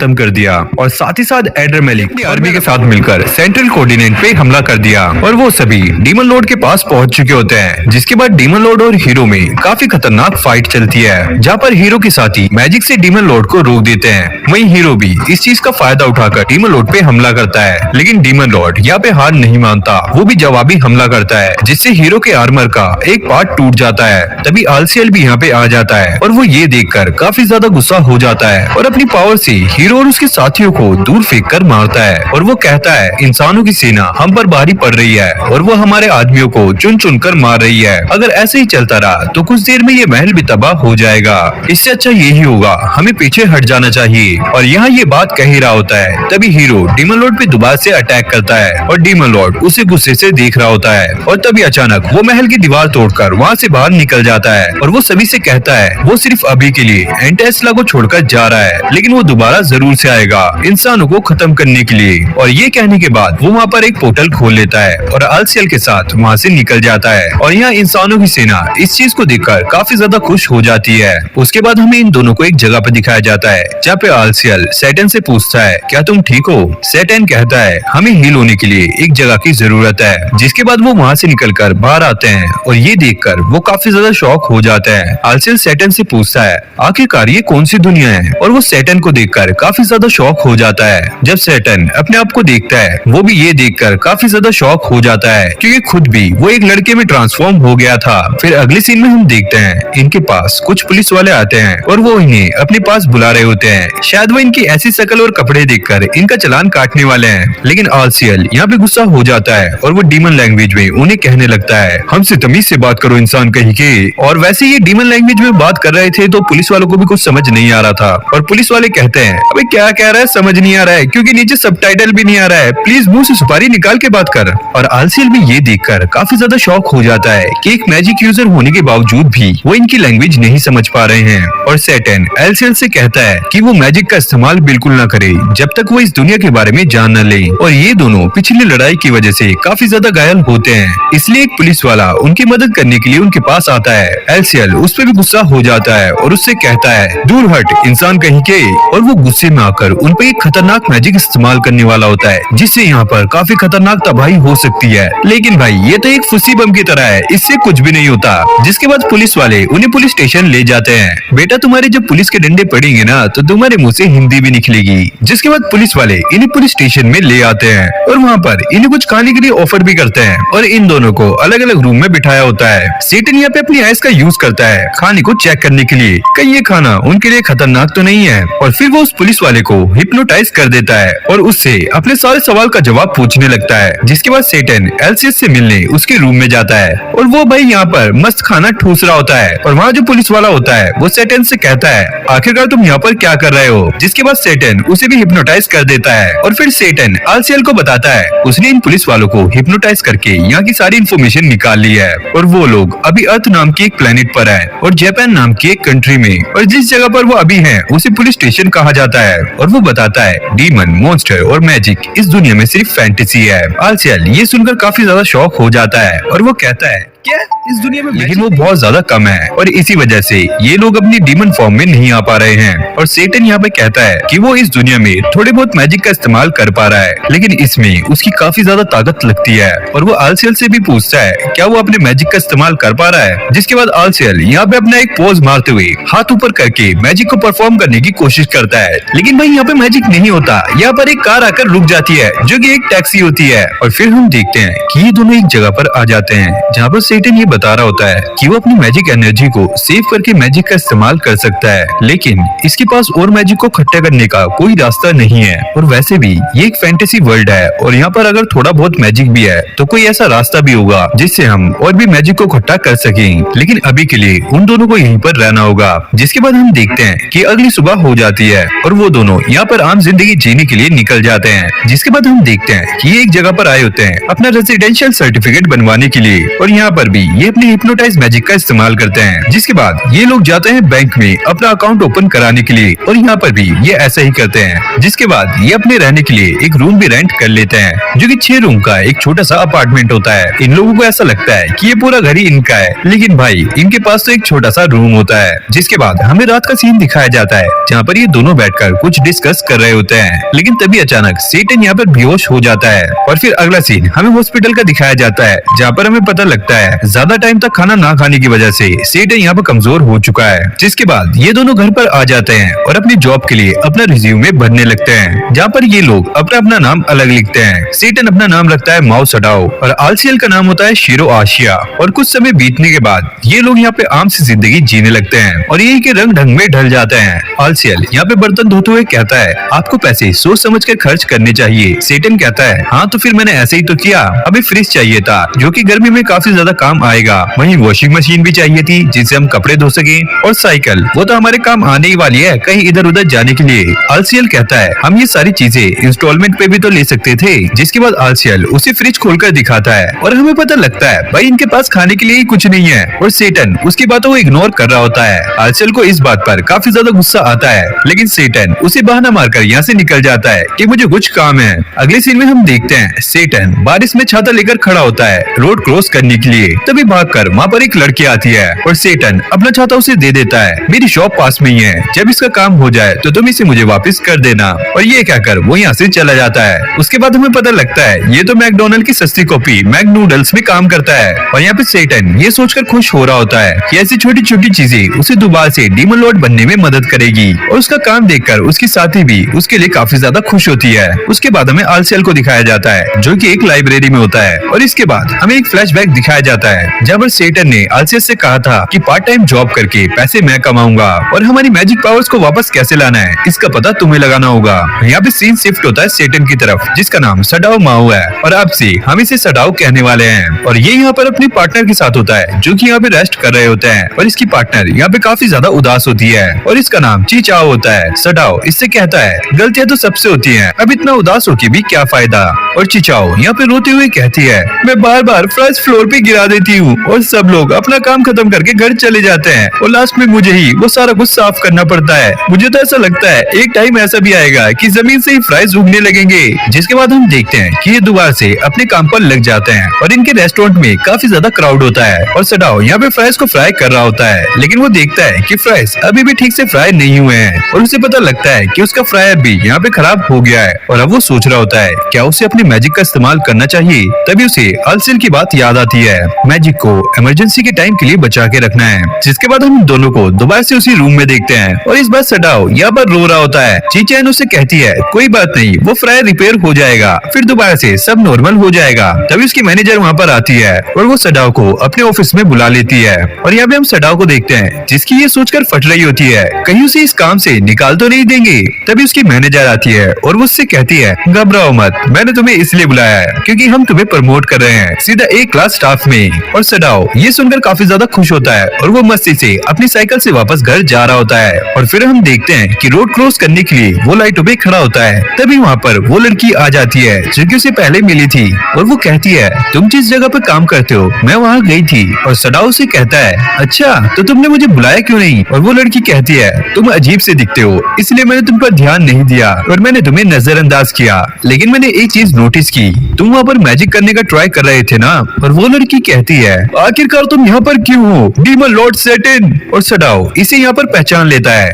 खत्म कर दिया और साथ ही साथ एडर मेलिक आर्मी के साथ मिलकर सेंट्रल कोऑर्डिनेट पे हमला कर दिया और वो सभी डीमन लॉर्ड के पास पहुंच चुके होते हैं। जिसके बाद डीमन लॉर्ड और हीरो में काफी खतरनाक फाइट चलती है, जहाँ पर हीरो के साथी मैजिक से डीमन लॉर्ड को रोक देते हैं। वहीं हीरो भी इस चीज का फायदा उठाकर डीमन लॉर्ड पे हमला करता है, लेकिन डीमन लॉर्ड यहाँ पे हार नहीं मानता, वो भी जवाबी हमला करता है जिससे हीरो के आर्मर का एक पार्ट टूट जाता है। तभी आलसियल भी यहाँ पे आ जाता है और वो ये देखकर काफी ज्यादा गुस्सा हो जाता है और अपनी पावर से हीरो और उसके साथियों को दूर फेंक कर मारता है और वो कहता है इंसानों की सेना हम पर भारी पड़ रही है और वो हमारे आदमियों को चुन चुन कर मार रही है। अगर ऐसे ही चलता रहा तो कुछ देर में ये महल भी तबाह हो जाएगा। इससे अच्छा यही होगा हमें पीछे हट जाना चाहिए। और यहाँ ये बात कह ही रहा होता है तभी हीरो डीमन लॉर्ड पे दोबारा से अटैक करता है और डीमन लॉर्ड उसे गुस्से से देख रहा होता है और तभी अचानक वो महल की दीवार तोड़कर वहाँ से बाहर निकल जाता है और वो सभी से कहता है वो सिर्फ अभी के लिए एंटेस्ला को छोड़कर जा रहा है, लेकिन वो दोबारा जरूर से आएगा इंसानों को खत्म करने के लिए। और ये कहने के बाद वो वहाँ पर एक पोर्टल खोल लेता है और आलसियल के साथ वहाँ से निकल जाता है और यहाँ इंसानों की सेना इस चीज को देखकर काफी ज्यादा खुश हो जाती है। उसके बाद हमें इन दोनों को एक जगह पर दिखाया जाता है जहाँ पे आलसियल सैटन से पूछता है क्या तुम ठीक हो। सैटन कहता है हमें हील होने के लिए एक जगह की जरूरत है। जिसके बाद वो वहाँ से निकलकर बाहर आते हैं और ये देखकर वो काफी ज्यादा शॉक हो जाता है। आलसियल सैटन से पूछता है आखिरकार ये कौन सी दुनिया है और वो सैटन को देखकर काफी ज्यादा शॉक हो जाता है। जब सैटन अपने आप को देखता है वो भी ये देखकर काफी ज्यादा शॉक हो जाता है क्योंकि खुद भी वो एक लड़के में ट्रांसफॉर्म हो गया था। फिर अगले सीन में हम देखते हैं इनके पास कुछ पुलिस वाले आते हैं और वो इन्हें अपने पास बुला रहे होते हैं। शायद वो इनकी ऐसी शक्ल और कपड़े देखकर इनका चालान काटने वाले हैं, लेकिन आलसियल यहाँ पे गुस्सा हो जाता है और वो डीमन लैंग्वेज में उन्हें कहने लगता है हमसे तमीज से बात करो इंसान कहीं के। और वैसे ये डीमन लैंग्वेज में बात कर रहे थे तो पुलिस वालों को भी कुछ समझ नहीं आ रहा था और पुलिस वाले कहते हैं अबे क्या कह रहा है समझ नहीं आ रहा है क्योंकि नीचे सबटाइटल भी नहीं आ रहा है, प्लीज मुंह से सुपारी निकाल के बात कर। और आलसियल भी ये देखकर काफी ज्यादा शॉक हो जाता है कि एक मैजिक यूजर होने के बावजूद भी वो इनकी लैंग्वेज नहीं समझ पा रहे हैं। और सैटन आलसियल से कहता है कि वो मैजिक का इस्तेमाल बिल्कुल ना करे जब तक वो इस दुनिया के बारे में जान न ले। और ये दोनों पिछली लड़ाई की वजह से काफी ज्यादा घायल होते हैं, इसलिए एक पुलिस वाला उनकी मदद करने के लिए उनके पास आता है। आलसियल उस पर भी गुस्सा हो जाता है और उससे कहता है दूर हट इंसान कहीं के। और वो गुस्से में आकर उन पर एक खतरनाक मैजिक इस्तेमाल करने वाला होता है जिससे यहाँ पर काफी खतरनाक तबाही हो सकती है। लेकिन भाई ये तो एक फुसी बम की तरह है, इससे कुछ भी नहीं होता। जिसके बाद पुलिस वाले उन्हें पुलिस स्टेशन ले जाते हैं। बेटा तुम्हारे जब पुलिस के डंडे पड़ेंगे ना तो तुम्हारे मुंह से हिंदी भी निकलेगी। जिसके बाद पुलिस वाले इन्हें पुलिस स्टेशन में ले आते हैं और वहाँ पर इन्हें कुछ खाने के लिए ऑफर भी करते हैं और इन दोनों को अलग अलग रूम में बिठाया होता है। सैटन यहाँ पे अपनी आइस का यूज करता है खाने को चेक करने के लिए कहीं ये खाना उनके लिए खतरनाक तो नहीं है। और फिर वो उस पुलिस वाले को हिप्नोटाइज कर देता है और उससे अपने सारे सवाल का जवाब पूछने लगता है। जिसके बाद सैटन एलसीएस से मिलने उसके रूम में जाता है और वो भाई यहाँ पर मस्त खाना ठूस रहा होता है। और वहाँ जो पुलिस वाला होता है वो सैटन से कहता है आखिरकार तुम यहाँ पर क्या कर रहे हो। जिसके बाद सैटन उसे भी हिप्नोटाइज कर देता है और फिर सैटन आलसियल को बताता है उसने इन पुलिस वालों को हिप्नोटाइज करके यहाँ की सारी इन्फॉर्मेशन निकाल ली है और वो लोग अभी अर्थ नाम की एक प्लेनेट पर है और जापान नाम की एक कंट्री में, और जिस जगह पर वो अभी है उसे पुलिस स्टेशन कहा जाता है। और वो बताता है डीमन मॉन्स्टर और मैजिक इस दुनिया में सिर्फ फैंटेसी है। आलसियल ये सुनकर काफी ज्यादा शॉक हो जाता है और वो कहता है क्या इस दुनिया में, लेकिन वो बहुत ज्यादा कम है और इसी वजह से ये लोग अपनी डीमन फॉर्म में नहीं आ पा रहे हैं। और सैटन यहाँ पे कहता है कि वो इस दुनिया में थोड़े बहुत मैजिक का इस्तेमाल कर पा रहा है, लेकिन इसमें उसकी काफी ज्यादा ताकत लगती है। और वो आलसियल से भी पूछता है क्या वो अपने मैजिक का इस्तेमाल कर पा रहा है। जिसके बाद आलसियल यहाँ पे अपना एक पोज मारते हुए हाथ ऊपर करके मैजिक को परफॉर्म करने की कोशिश करता है, लेकिन भाई यहाँ पे मैजिक नहीं होता। यहाँ पर एक कार आकर रुक जाती है जो की एक टैक्सी होती है और फिर हम देखते हैं कि ये दोनों एक जगह पर आ जाते हैं जहाँ पर सैटन ये बता रहा होता है कि वो अपनी मैजिक एनर्जी को सेव करके मैजिक का इस्तेमाल कर सकता है, लेकिन इसके पास और मैजिक को इकट्ठा करने का कोई रास्ता नहीं है। और वैसे भी ये एक फैंटेसी वर्ल्ड है और यहाँ पर अगर थोड़ा बहुत मैजिक भी है तो कोई ऐसा रास्ता भी होगा जिससे हम और भी मैजिक को इकट्ठा कर सकें, लेकिन अभी के लिए उन दोनों को यहीं पर रहना होगा। जिसके बाद हम देखते हैं कि अगली सुबह हो जाती है और वो दोनों यहाँ पर आम जिंदगी जीने के लिए निकल जाते हैं। जिसके बाद हम देखते हैं कि ये एक जगह पर आए होते हैं अपना रेजिडेंशियल सर्टिफिकेट बनवाने के लिए और यहाँ पर भी ये अपनी हिप्नोटाइज मैजिक का इस्तेमाल करते हैं, जिसके बाद ये लोग जाते हैं बैंक में अपना अकाउंट ओपन कराने के लिए और यहाँ पर भी ये ऐसा ही करते हैं। जिसके बाद ये अपने रहने के लिए एक रूम भी रेंट कर लेते हैं, जो कि 6 रूम का एक छोटा सा अपार्टमेंट होता है। इन लोगों को ऐसा लगता है कि ये पूरा घर ही इनका है, लेकिन भाई इनके पास तो एक छोटा सा रूम होता है। जिसके बाद हमें रात का सीन दिखाया जाता है, जहाँ पर ये दोनों बैठकर कुछ डिस्कस कर रहे होते हैं, लेकिन तभी अचानक सेटन यहाँ पर बेहोश हो जाता है। और फिर अगला सीन हमें हॉस्पिटल का दिखाया जाता है, जहाँ पर हमें पता लगता है ज्यादा टाइम तक खाना ना खाने की वजह से सेटन यहाँ पर कमजोर हो चुका है। जिसके बाद ये दोनों घर पर आ जाते हैं और अपनी जॉब के लिए अपना रिज्यूमे भरने लगते हैं, जहाँ पर ये लोग अपना अपना नाम अलग लिखते हैं। सेटन अपना नाम रखता है माओ सडाओ और आलसीएल का नाम होता है शिरो आशिया। और कुछ समय बीतने के बाद ये लोग यहाँ पे आम सी जिंदगी जीने लगते हैं और यही के रंग ढंग में ढल जाते हैं। आलसीएल यहाँ पे बर्तन धोते हुए कहता है, आपको पैसे सोच समझ कर खर्च करने चाहिए। सेटन कहता है, हाँ तो फिर मैंने ऐसे ही तो किया, अभी फ्रिज चाहिए था जो कि गर्मी में काफी ज्यादा काम आएगा, वहीं वॉशिंग मशीन भी चाहिए थी जिससे हम कपड़े धो सके, और साइकिल वो तो हमारे काम आने ही वाली है कहीं इधर उधर जाने के लिए। आलसीएल कहता है, हम ये सारी चीजें इंस्टॉलमेंट पे भी तो ले सकते थे। जिसके बाद आलसीएल उसे फ्रिज खोलकर दिखाता है और हमें पता लगता है भाई इनके पास खाने के लिए ही कुछ नहीं है, और सेटन उसकी बातों को इग्नोर कर रहा होता है। आलसीएल को इस बात पर काफी ज्यादा गुस्सा आता है, लेकिन सेटन उसे बहाना मारकर यहाँ से निकल जाता है कि मुझे कुछ काम है। अगले सीन में हम देखते हैं सेटन बारिश में छाता लेकर खड़ा होता है रोड क्रॉस करने के लिए, तभी भागकर वहाँ पर एक लड़की आती है और सेटन अपना छाता उसे दे देता है, मेरी शॉप पास में ही है, जब इसका काम हो जाए तो तुम इसे मुझे वापस कर देना। और ये कहकर वो यहाँ से चला जाता है। उसके बाद हमें पता लगता है ये तो मैकडोनल्ड की सस्ती कॉपी मैक नूडल्स में काम करता है, और यहाँ पे सेटन ये सोचकर खुश हो रहा होता है कि ऐसी छोटी छोटी चीजें उसे दोबारा से डीमन लॉर्ड बनने में मदद करेगी, और उसका काम देखकर उसकी साथी भी उसके लिए काफी ज्यादा खुश होती है। उसके बाद हमें आलसीएल को दिखाया जाता है जो कि एक लाइब्रेरी में होता है, और इसके बाद हमें एक फ्लैशबैक दिखाया जाता है जहाँ पर सेटन ने आलसीएल से कहा था कि पार्ट टाइम जॉब करके पैसे मैं कमाऊंगा और हमारी मैजिक पावर्स को वापस कैसे लाना है इसका पता तुम्हें लगाना होगा। यहाँ पे सीन शिफ्ट होता है सेटन की तरफ, जिसका नाम सडाओ माओ है, और अब से हम इसे सडाओ कहने वाले हैं। और ये यहाँ पर अपनी पार्टनर के साथ होता है जो कि यहाँ पे रेस्ट कर रहे होते हैं, और इसकी पार्टनर यहाँ पे काफी ज्यादा उदास होती है और इसका नाम चीचाओ होता है। सडाओ इससे कहता है, गलतियां तो सबसे होती हैं, अब इतना उदास होके भी क्या फायदा। और चिचाओ यहाँ पे रोते हुए कहती है, मैं बार बार फर्स्ट फ्लोर पे गिरा देती हूँ और सब लोग अपना काम खत्म करके घर चले जाते हैं और लास्ट में मुझे ही वो सारा कुछ साफ करना पड़ता है। मुझे तो ऐसा लगता है एक टाइम ऐसा भी आएगा कि जमीन से ही फ्राइज उगने लगेंगे। जिसके बाद हम देखते हैं कि ये दोबारा से अपने काम पर लग जाते हैं और इनके रेस्टोरेंट में काफी ज्यादा क्राउड होता है, और सडाओ यहाँ पे फ्राइज को फ्राई कर रहा होता है, लेकिन वो देखता है कि फ्राइज अभी भी ठीक से फ्राई नहीं हुए हैं, और उसे पता लगता है कि उसका फ्रायर भी यहाँ पे खराब हो गया है। और अब वो सोच रहा होता है क्या उसे अपनी मैजिक का इस्तेमाल करना चाहिए। तभी उसे आलसीएल की बात याद आती है, मैजिक को इमरजेंसी के टाइम के लिए बचा के रखना है। जिसके बाद हम दोनों को दोबारा से उसी रूम में देखते हैं, और इस बार सडाओ यहाँ पर रो रहा होता है। चीचैन उसे कहती है, कोई बात नहीं, वो फ्रायर रिपेयर हो जाएगा, फिर दोबारा से सब नॉर्मल हो जाएगा। तभी उसकी मैनेजर वहाँ पर आती है और वो सडाओ को अपने ऑफिस में बुला लेती है, और यहाँ पे हम सडाओ को देखते हैं जिसकी ये सोचकर फट रही होती है कहीं उसे इस काम से निकाल तो नहीं देंगे। तभी उसकी मैनेजर आती है और वो उससे कहती है, घबराओ मत, मैंने तुम्हें इसलिए बुलाया है क्योंकि हम तुम्हें प्रमोट कर रहे हैं सीधा एक क्लास स्टाफ में। और सडाओ ये सुनकर काफी ज्यादा खुश होता है और वो मस्ती से अपनी साइकिल से वापस घर जा रहा होता है। और फिर हम देखते हैं कि रोड क्रॉस करने के लिए वो लाइटों पे खड़ा होता है। तभी वहाँ पर वो लड़की आ जाती है जो कि उसे पहले मिली थी, और वो कहती है, तुम जिस जगह पे काम करते हो मैं वहाँ गई थी। और सडाओ से कहता है, अच्छा तो तुमने मुझे बुलाया क्यों नहीं। और वो लड़की कहती है, तुम अजीब से दिखते हो इसलिए मैंने तुम पर ध्यान नहीं दिया और मैंने तुम्हें नजरअंदाज किया, लेकिन मैंने एक चीज नोटिस की, तुम वहाँ पर मैजिक करने का ट्राई कर रहे थे ना। और वो लड़की कहती है, आखिरकार तुम यहाँ पर क्यों हो, डीमन लॉर्ड सेटन। और सडाओ इसे यहाँ पर पहचान लेता है।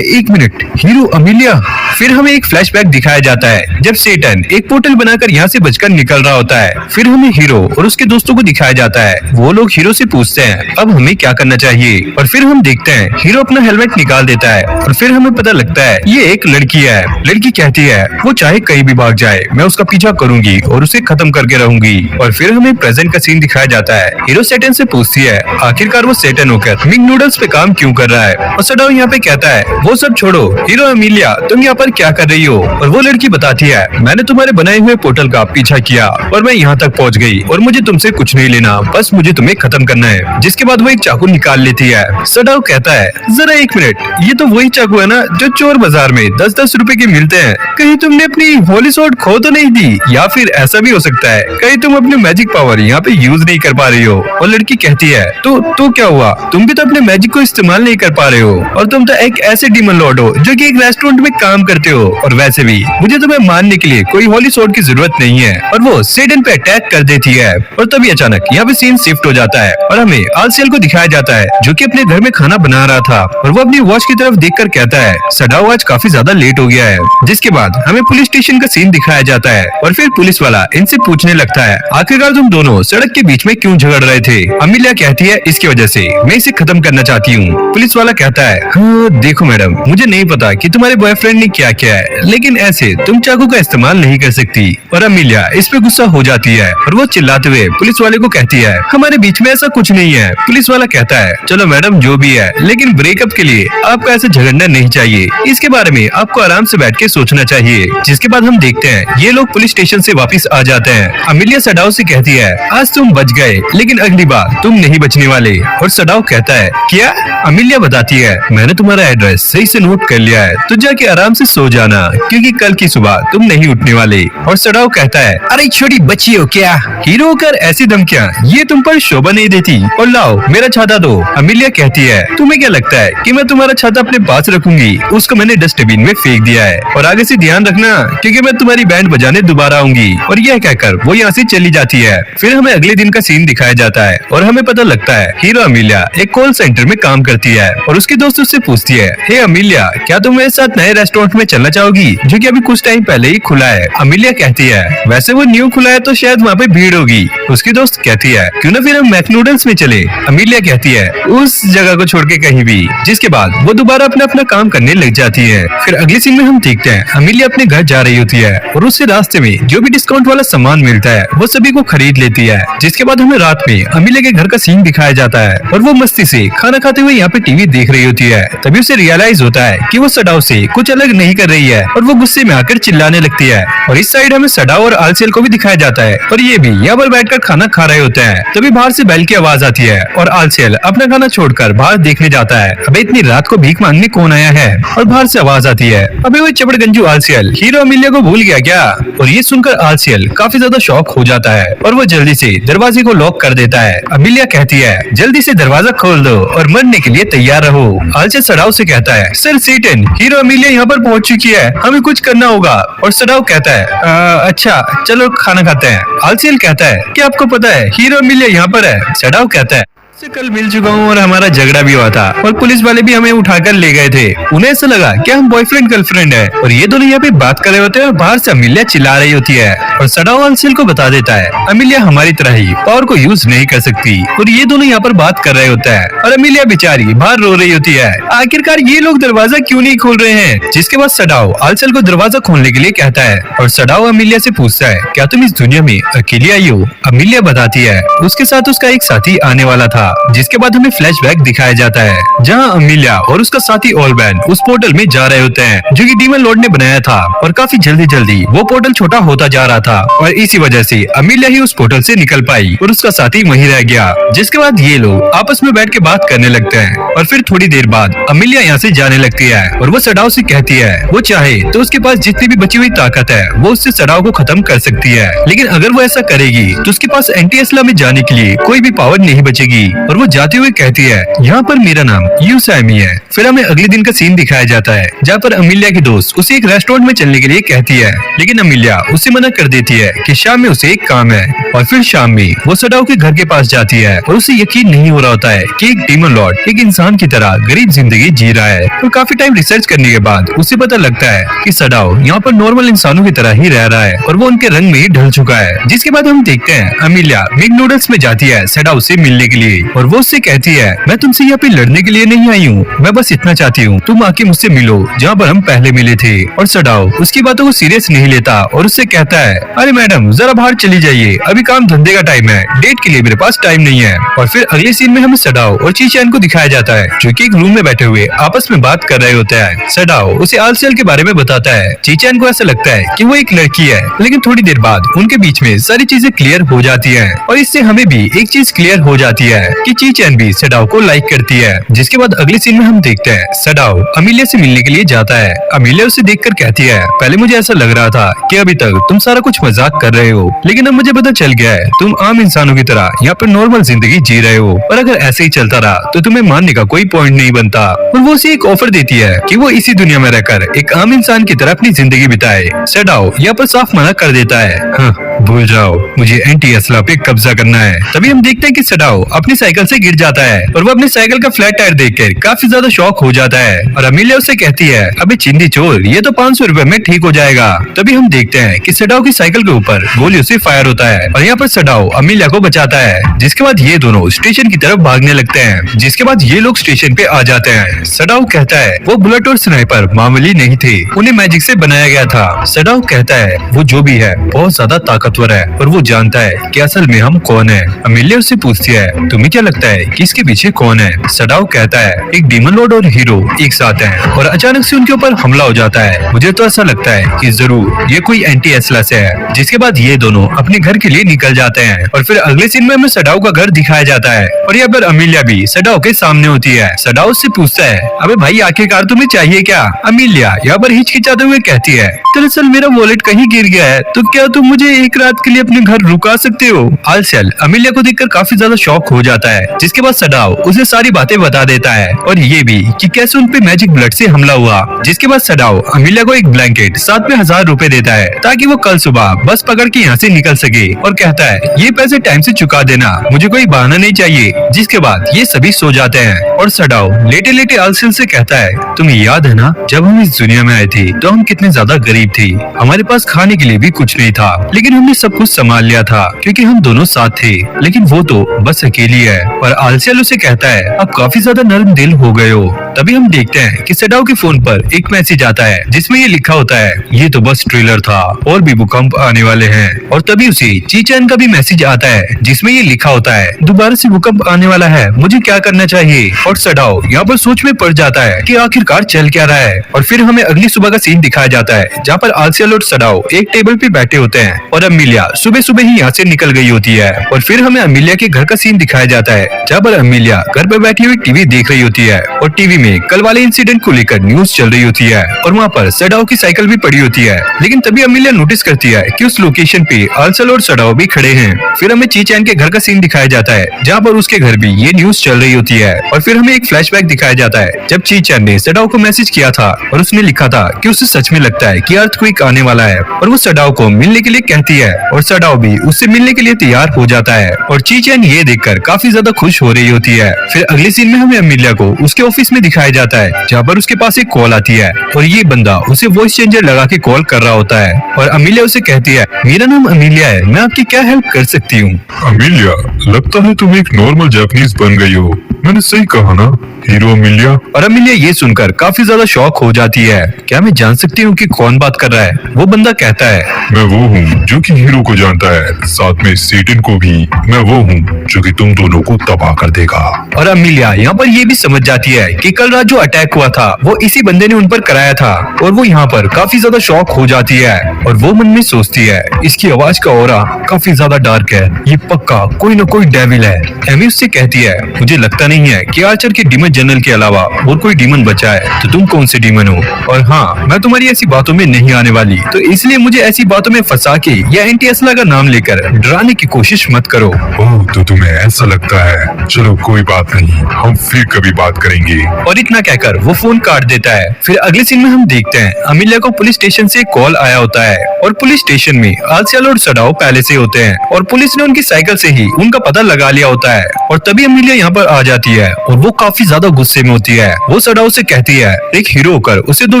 एक मिनट, हीरो अमीलिया। फिर हमें एक फ्लैशबैक दिखाया जाता है जब सेटन एक पोर्टल बनाकर यहाँ से बचकर निकल रहा होता है। फिर हमें हीरो और उसके दोस्तों को दिखाया जाता है, वो लोग हीरो से पूछते हैं अब हमें क्या करना चाहिए। और फिर हम देखते हैं हीरो अपना हेलमेट निकाल देता है, और फिर हमें पता लगता है ये एक लड़की है। लड़की कहती है, वो चाहे कहीं भी भाग जाए मैं उसका पीछा करूंगी और उसे खत्म करके रहूंगी। और फिर हमें प्रेजेंट का सीन दिखाया जाता है। हीरो सेटन से पूछती है आखिरकार वो सेटन होकर मिंग नूडल्स पे काम क्यों कर रहा है। और सडाओ यहाँ पे कहता है, वो सब छोड़ो हीरो अमीलिया, तुम यहाँ पर क्या कर रही हो। और वो लड़की बताती है, मैंने तुम्हारे बनाए हुए पोर्टल का पीछा किया और मैं यहाँ तक पहुँच गई और मुझे तुमसे कुछ नहीं लेना, बस मुझे तुम्हें खत्म करना है। जिसके बाद वो एक चाकू निकाल लेती है। सडाओ कहता है, जरा एक मिनट, ये तो वही चाकू है ना जो चोर बाजार में 10-10 रुपए के मिलते हैं, कहीं तुमने अपनी होली स्वॉर्ड खो तो नहीं दी। या फिर ऐसा भी हो सकता है कहीं तुम अपनी मैजिक पावर यहाँ पे यूज नहीं कर पा रही हो। और लड़की कहती है तो क्या हुआ, तुम भी तो अपने मैजिक को इस्तेमाल नहीं कर पा रहे हो और तुम तो एक ऐसे डीमन लॉर्ड हो जो कि एक रेस्टोरेंट में काम करते हो, और वैसे भी मुझे तुम्हें मारने के लिए कोई होली स्वॉर्ड की जरूरत नहीं है। और वो सेडन पे अटैक कर देती है। और तभी अचानक यहाँ पे सीन शिफ्ट हो जाता है और हमें आलसियल को दिखाया जाता है जो कि अपने घर में खाना बना रहा था, और वो अपनी वॉच की तरफ देखकर कहता है सडाओ आज काफी ज्यादा लेट हो गया है। जिसके बाद हमें पुलिस स्टेशन का सीन दिखाया जाता है और फिर पुलिस वाला इनसे पूछने लगता है आखिरकार तुम दोनों सड़क के बीच में क्यों झगड़ रहे थे। अमीलिया कहती है इसकी वजह से मैं इसे खत्म करना चाहती हूँ। पुलिस वाला कहता है हाँ देखो मैडम, मुझे नहीं पता कि तुम्हारे बॉयफ्रेंड ने क्या किया है, लेकिन ऐसे तुम चाकू का इस्तेमाल नहीं कर सकती। और अमीलिया इस पे गुस्सा हो जाती है और वो चिल्लाते हुए पुलिस वाले को कहती है हमारे बीच में ऐसा कुछ नहीं है। पुलिस वाला कहता है चलो मैडम जो भी है, लेकिन ब्रेकअप के लिए आपको ऐसे झगड़ना नहीं चाहिए, इसके बारे में आपको आराम से बैठ के सोचना चाहिए। जिसके बाद हम देखते हैं ये लोग पुलिस स्टेशन से वापस आ जाते हैं। अमीलिया सडाओ से कहती है आज तुम बच गए, लेकिन अगली बार तुम नहीं बचने वाले। और सडाओ कहता है क्या? अमीलिया बताती है मैंने तुम्हारा एड्रेस सही से नोट कर लिया है, तो जाके आराम से सो जाना क्योंकि कल की सुबह तुम नहीं उठने वाले। और सडाओ कहता है अरे छोटी बच्ची हो क्या, हीरो कर ऐसी धमकियाँ ये तुम पर शोभा नहीं देती, और लाओ मेरा छाता दो। अमीलिया कहती है तुम्हें क्या लगता है कि मैं तुम्हारा छाता अपने पास रखूंगी, उसको मैंने डस्टबिन में फेंक दिया है, और आगे से ध्यान रखना क्योंकि मैं तुम्हारी बैंड बजाने दोबारा आऊंगी। और यह कहकर वो यहाँ से चली जाती है। फिर हमें अगले दिन का सीन दिखाया जाता है और हमें पता लगता है हीरो अमीलिया एक कॉल सेंटर में काम करती है और उसकी दोस्त उससे पूछती है हे अमीलिया क्या तुम मेरे साथ नए रेस्टोरेंट में चलना चाहोगी जो कि अभी कुछ टाइम पहले ही खुला है। अमीलिया कहती है वैसे वो न्यू खुला है तो शायद वहाँ पे भीड़ होगी। उसकी दोस्त कहती है क्यों ना फिर हम मैकडॉनल्ड्स में चले। अमीलिया कहती है उस जगह को छोड़ के कहीं भी। जिसके बाद वो दोबारा अपना काम करने लग जाती है। फिर अगले सीन में हम देखते हैं अमीलिया अपने घर जा रही होती है और उससे रास्ते में जो भी डिस्काउंट वाला सामान मिलता है वो सभी को खरीद लेती है। जिसके बाद हमें रात में अमीलिया के घर का सीन दिखाया जाता है और वो मस्ती से खाना खाते हुए यहाँ पे टीवी देख रही होती है। तभी उसे रियलाइज होता है कि वो सडाओ से कुछ अलग नहीं कर रही है और वो गुस्से में आकर चिल्लाने लगती है। और इस साइड हमें सडाओ और आलसेल को भी दिखाया जाता है और ये भी यहाँ पर बैठकर खाना खा रहे होते हैं। तभी बाहर से बैल की आवाज आती है और आलसेल अपना खाना छोड़कर बाहर देखने जाता है अबे इतनी रात को भीख मांगने कौन आया है। और बाहर से आवाज आती है अबे वो चपड़गंजू आलसेल हीरो अमीलिया को भूल गया क्या। और ये सुनकर आलसेल काफी ज्यादा शॉक हो जाता है और वो जल्दी से दरवाजे को लॉक कर देता है। अमीलिया कहती है जल्दी से दरवाजा खोल दो और मरने के लिए तैयार रहो। आलसेल सडाओ से कहता है सर सेटन हीरो अमीलिया यहाँ पर पहुँच चुकी है, हमें कुछ करना होगा। और सडाओ कहता है अच्छा चलो खाना खाते हैं। आलसेल कहता है क्या आपको पता है हीरो अमीलिया यहाँ पर है। सडाओ कहता है से कल मिल चुका हूँ और हमारा झगड़ा भी हुआ था और पुलिस वाले भी हमें उठाकर ले गए थे। उन्हें ऐसा लगा कि हम बॉयफ्रेंड गर्लफ्रेंड है और ये दोनों यहाँ पे बात कर रहे होते हैं और बाहर से अमीलिया चिल्ला रही होती है। और सडाओ आलसेल को बता देता है अमीलिया हमारी तरह ही पावर को यूज नहीं कर सकती। और ये दोनों यहाँ पर बात कर रहे होते हैं और अमीलिया बेचारी बाहर रो रही होती है आखिरकार ये लोग दरवाजा क्यों नहीं खोल रहे हैं। जिसके बाद सडाओ आलसेल को दरवाजा खोलने के लिए कहता है और सडाओ अमीलिया से पूछता है क्या तुम इस दुनिया में अकेली आई हो। अमीलिया बताती है उसके साथ उसका एक साथी आने वाला था। जिसके बाद हमें फ्लैशबैक दिखाया जाता है जहां अमीलिया और उसका साथी ओलबैन उस पोर्टल में जा रहे होते हैं जो कि डीमन लॉर्ड ने बनाया था और काफी जल्दी वो पोर्टल छोटा होता जा रहा था और इसी वजह से अमीलिया ही उस पोर्टल से निकल पाई और उसका साथी वहीं रह गया। जिसके बाद ये लोग आपस में बैठ के बात करने लगते हैं और फिर थोड़ी देर बाद अमीलिया यहाँ से जाने लगती है और वो सडाओ से कहती है वो चाहे तो उसके पास जितनी भी बची हुई ताकत है वो उससे सडाओ को खत्म कर सकती है, लेकिन अगर वो ऐसा करेगी तो उसके पास एंटी असला में जाने के लिए कोई भी पावर नहीं बचेगी। और वो जाते हुए कहती है यहाँ पर मेरा नाम यूसाइमी है। फिर हमें अगले दिन का सीन दिखाया जाता है जहाँ पर अमीलिया की दोस्त उसे एक रेस्टोरेंट में चलने के लिए कहती है, लेकिन अमीलिया उसे मना कर देती है कि शाम में उसे एक काम है। और फिर शाम में वो सडाओ के घर के पास जाती है और उसे यकीन नहीं हो रहा होता है कि एक डीमन लॉर्ड एक इंसान की तरह गरीब जिंदगी जी रहा है। और काफी टाइम रिसर्च करने के बाद उसे पता लगता है कि सडाओ यहाँ पर नॉर्मल इंसानों की तरह ही रह रहा है और वो उनके रंग में ही ढल चुका है। जिसके बाद हम देखते हैं अमीलिया मिग नूडल्स में जाती है सडाओ से मिलने के लिए और वो उससे कहती है मैं तुमसे यहाँ पे लड़ने के लिए नहीं आई हूँ, मैं बस इतना चाहती हूँ तुम आके मुझसे मिलो जहाँ पर हम पहले मिले थे। और सडाओ उसकी बातों को सीरियस नहीं लेता और उससे कहता है अरे मैडम जरा बाहर चली जाइए, अभी काम धंधे का टाइम है, डेट के लिए मेरे पास टाइम नहीं है। और फिर अगले सीन में हमें सडाओ और चीचैन को दिखाया जाता है जो कि एक रूम में बैठे हुए आपस में बात कर रहे होते हैं। सडाओ उसे आलसेल के बारे में बताता है। चीचैन को ऐसा लगता है कि वो एक लड़की है, लेकिन थोड़ी देर बाद उनके बीच में सारी चीजें क्लियर हो जाती है और इससे हमें भी एक चीज क्लियर हो जाती है कि ची चैन भी सडाओ को लाइक करती है। जिसके बाद अगले सीन में हम देखते हैं सडाओ अमीलिया से मिलने के लिए जाता है। अमीलिया उसे देखकर कहती है, पहले मुझे ऐसा लग रहा था कि अभी तक तुम सारा कुछ मजाक कर रहे हो, लेकिन अब मुझे पता चल गया है तुम आम इंसानों की तरह यहाँ पर नॉर्मल जिंदगी जी रहे हो, और अगर ऐसे ही चलता रहा तो तुम्हें मानने का कोई पॉइंट नहीं बनता। और वो उसे एक ऑफर देती है कि वो इसी दुनिया में रहकर एक आम इंसान की तरह अपनी जिंदगी बिताए। सडाओ यहाँ पर साफ मना कर देता है, हाँ, भूल जाओ, मुझे एंटी असला पे कब्जा करना है। तभी हम देखते हैं कि सडाओ अपनी साइकिल से गिर जाता है और वो अपनी साइकिल का फ्लैट टायर देखकर काफी ज्यादा शॉक हो जाता है। और अमीलिया उससे कहती है, अबे चिंदी चोर, ये तो 500 रुपए में ठीक हो जाएगा। तभी हम देखते हैं कि सडाओ की साइकिल के ऊपर गोलियों से फायर होता है और यहाँ पर सडाओ अमीलिया को बचाता है। जिसके बाद ये दोनों स्टेशन की तरफ भागने लगते हैं। जिसके बाद ये लोग स्टेशन पे आ जाते हैं। सडाओ कहता है वो बुलेट और स्नाइपर मामूली नहीं थे, उन्हें मैजिक से बनाया गया था। सडाओ कहता है वो जो भी है बहुत ज्यादा ताकतवर है और वो जानता है कि असल में हम कौन है। अमीलिया उससे पूछती है, तुम्हें क्या लगता है कि इसके पीछे कौन है? सडाओ कहता है एक डीमन लॉर्ड और हीरो एक साथ हैं और अचानक से उनके ऊपर हमला हो जाता है। मुझे तो ऐसा लगता है कि जरूर ये कोई एंटी एस्ला से है। जिसके बाद ये दोनों अपने घर के लिए निकल जाते हैं और फिर अगले सीन में हमें सडाओ का घर दिखाया जाता है और यहाँ पर अमीलिया भी सडाओ के सामने होती है। सडाओ उससे पूछता है, अबे भाई आखिरकार तुम्हें चाहिए क्या? अमीलिया यहाँ पर हिचकिचाते हुए कहती है, दरअसल मेरा वॉलेट कहीं गिर गया है, तो क्या तुम मुझे एक रात के लिए अपने घर रुका सकते हो? आलसेल अमीलिया को देखकर काफी ज्यादा शॉक हो जाता है। जिसके बाद सडाओ उसे सारी बातें बता देता है और ये भी कि कैसे उन पे मैजिक ब्लड से हमला हुआ। जिसके बाद सडाओ अमीलिया को एक ब्लैंकेट साथ में 1000 रुपए देता है ताकि वो कल सुबह बस पकड़ के यहाँ से निकल सके और कहता है ये पैसे टाइम से चुका देना, मुझे कोई बहाना नहीं चाहिए। जिसके बाद ये सभी सो जाते हैं और सडाओ लेटे लेटे आलसेल से कहता है, तुम्हें याद है ना जब हम इस दुनिया में आए थे तो हम कितने ज्यादा गरीब थे, हमारे पास खाने के लिए भी कुछ नहीं था, लेकिन हमने सब कुछ संभाल लिया था क्योंकि हम दोनों साथ थे, लेकिन वो तो बस अकेली है। और आलसेल उसे कहता है, अब काफी ज्यादा नरम दिल हो गए हो। तभी हम देखते हैं कि सडाओ के फोन पर एक मैसेज आता है जिसमें ये लिखा होता है, ये तो बस ट्रेलर था और भी भूकंप आने वाले हैं। और तभी उसे चीचैन का भी मैसेज आता है जिसमें ये लिखा होता है, दोबारा से भूकंप आने वाला है, मुझे क्या करना चाहिए? और सडाओ यहाँ पर सोच में पड़ जाता है कि आखिरकार चल क्या रहा है। और फिर हमें अगली सुबह का सीन दिखाया जाता है जहाँ पर आलसेल और सडाओ एक टेबल पे बैठे होते हैं और अमीलिया सुबह सुबह ही यहाँ से निकल गई होती है। और फिर हमें अमीलिया के घर का सीन दिखाया जाता है जहाँ पर अमीलिया घर पर बैठी हुई टीवी देख रही होती है और टीवी में कल वाले इंसिडेंट को लेकर न्यूज चल रही होती है और वहाँ पर सडाओ की साइकिल भी पड़ी होती है। लेकिन तभी अमीलिया नोटिस करती है कि उस लोकेशन पे आलसेल और सडाओ भी खड़े हैं। फिर हमें चीचैन के घर का सीन दिखाया जाता है जहाँ पर उसके घर भी ये न्यूज चल रही होती है। और फिर हमें एक फ्लैशबैक दिखाया जाता है जब चीचैन ने सडाओ को मैसेज किया था और उसने लिखा था कि उसे सच में लगता है कि अर्थक्वेक आने वाला है और वो सडाओ को मिलने के लिए कहती है और सडाओ भी उससे मिलने के लिए तैयार हो जाता है। और चीचैन ये देखकर काफी ज्यादा खुश हो रही होती है। फिर अगले सीन में हमें अमीलिया को उसके ऑफिस में दिखाया जाता है जहाँ पर उसके पास एक कॉल आती है और ये बंदा उसे वॉइस चेंजर लगा के कॉल कर रहा होता है और अमीलिया उसे कहती है, मेरा नाम अमीलिया है, मैं आपकी क्या हेल्प कर सकती हूँ? अमीलिया, लगता है तुम एक नॉर्मल जापानीज बन गई हो, मैंने सही कहा ना हीरो अमीलिया? और अमीलिया ये सुनकर काफी ज्यादा शॉक हो जाती है, क्या मैं जान सकती हूँ कि कौन बात कर रहा है? वो बंदा कहता है, मैं वो हूँ जो कि हीरो को जानता है, साथ में सेटन को भी। मैं वो हूँ जो कि तुम दोनों को तबाह कर देगा। और अमीलिया यहाँ पर ये भी समझ जाती है कि कल रात जो अटैक हुआ था वो इसी बंदे ने उन पर कराया था और वो यहाँ पर काफी ज्यादा शॉक हो जाती है और वो मन में सोचती है, इसकी आवाज का ऑरा काफी ज्यादा डार्क है, ये पक्का कोई न कोई डेविल है। एमी उससे कहती है, मुझे लगता नहीं है कि आर्चर के डीमन जनरल के अलावा और कोई डीमन बचा है, तो तुम कौन से डीमन हो? और हाँ, मैं तुम्हारी ऐसी बातों में नहीं आने वाली, तो इसलिए मुझे ऐसी बातों में फंसा के या एंटी असला का नाम लेकर डराने की कोशिश मत करो। ओह, तो तुम्हें ऐसा लगता है, चलो कोई बात नहीं, हम फिर कभी बात करेंगे। और इतना कहकर वो फोन काट देता है। फिर अगले सीन में हम देखते हैं अमीलिया को पुलिस स्टेशन से कॉल आया होता है और पुलिस स्टेशन में आलसेल और सडाओ पहले से होते हैं और पुलिस ने उनकी साइकिल से ही उनका पता लगा लिया होता है। और तभी अमीलिया यहाँ पर आ जाती है और वो काफी ज्यादा गुस्से में होती है। वो सडाओ से कहती है, एक हीरो होकर उसे 2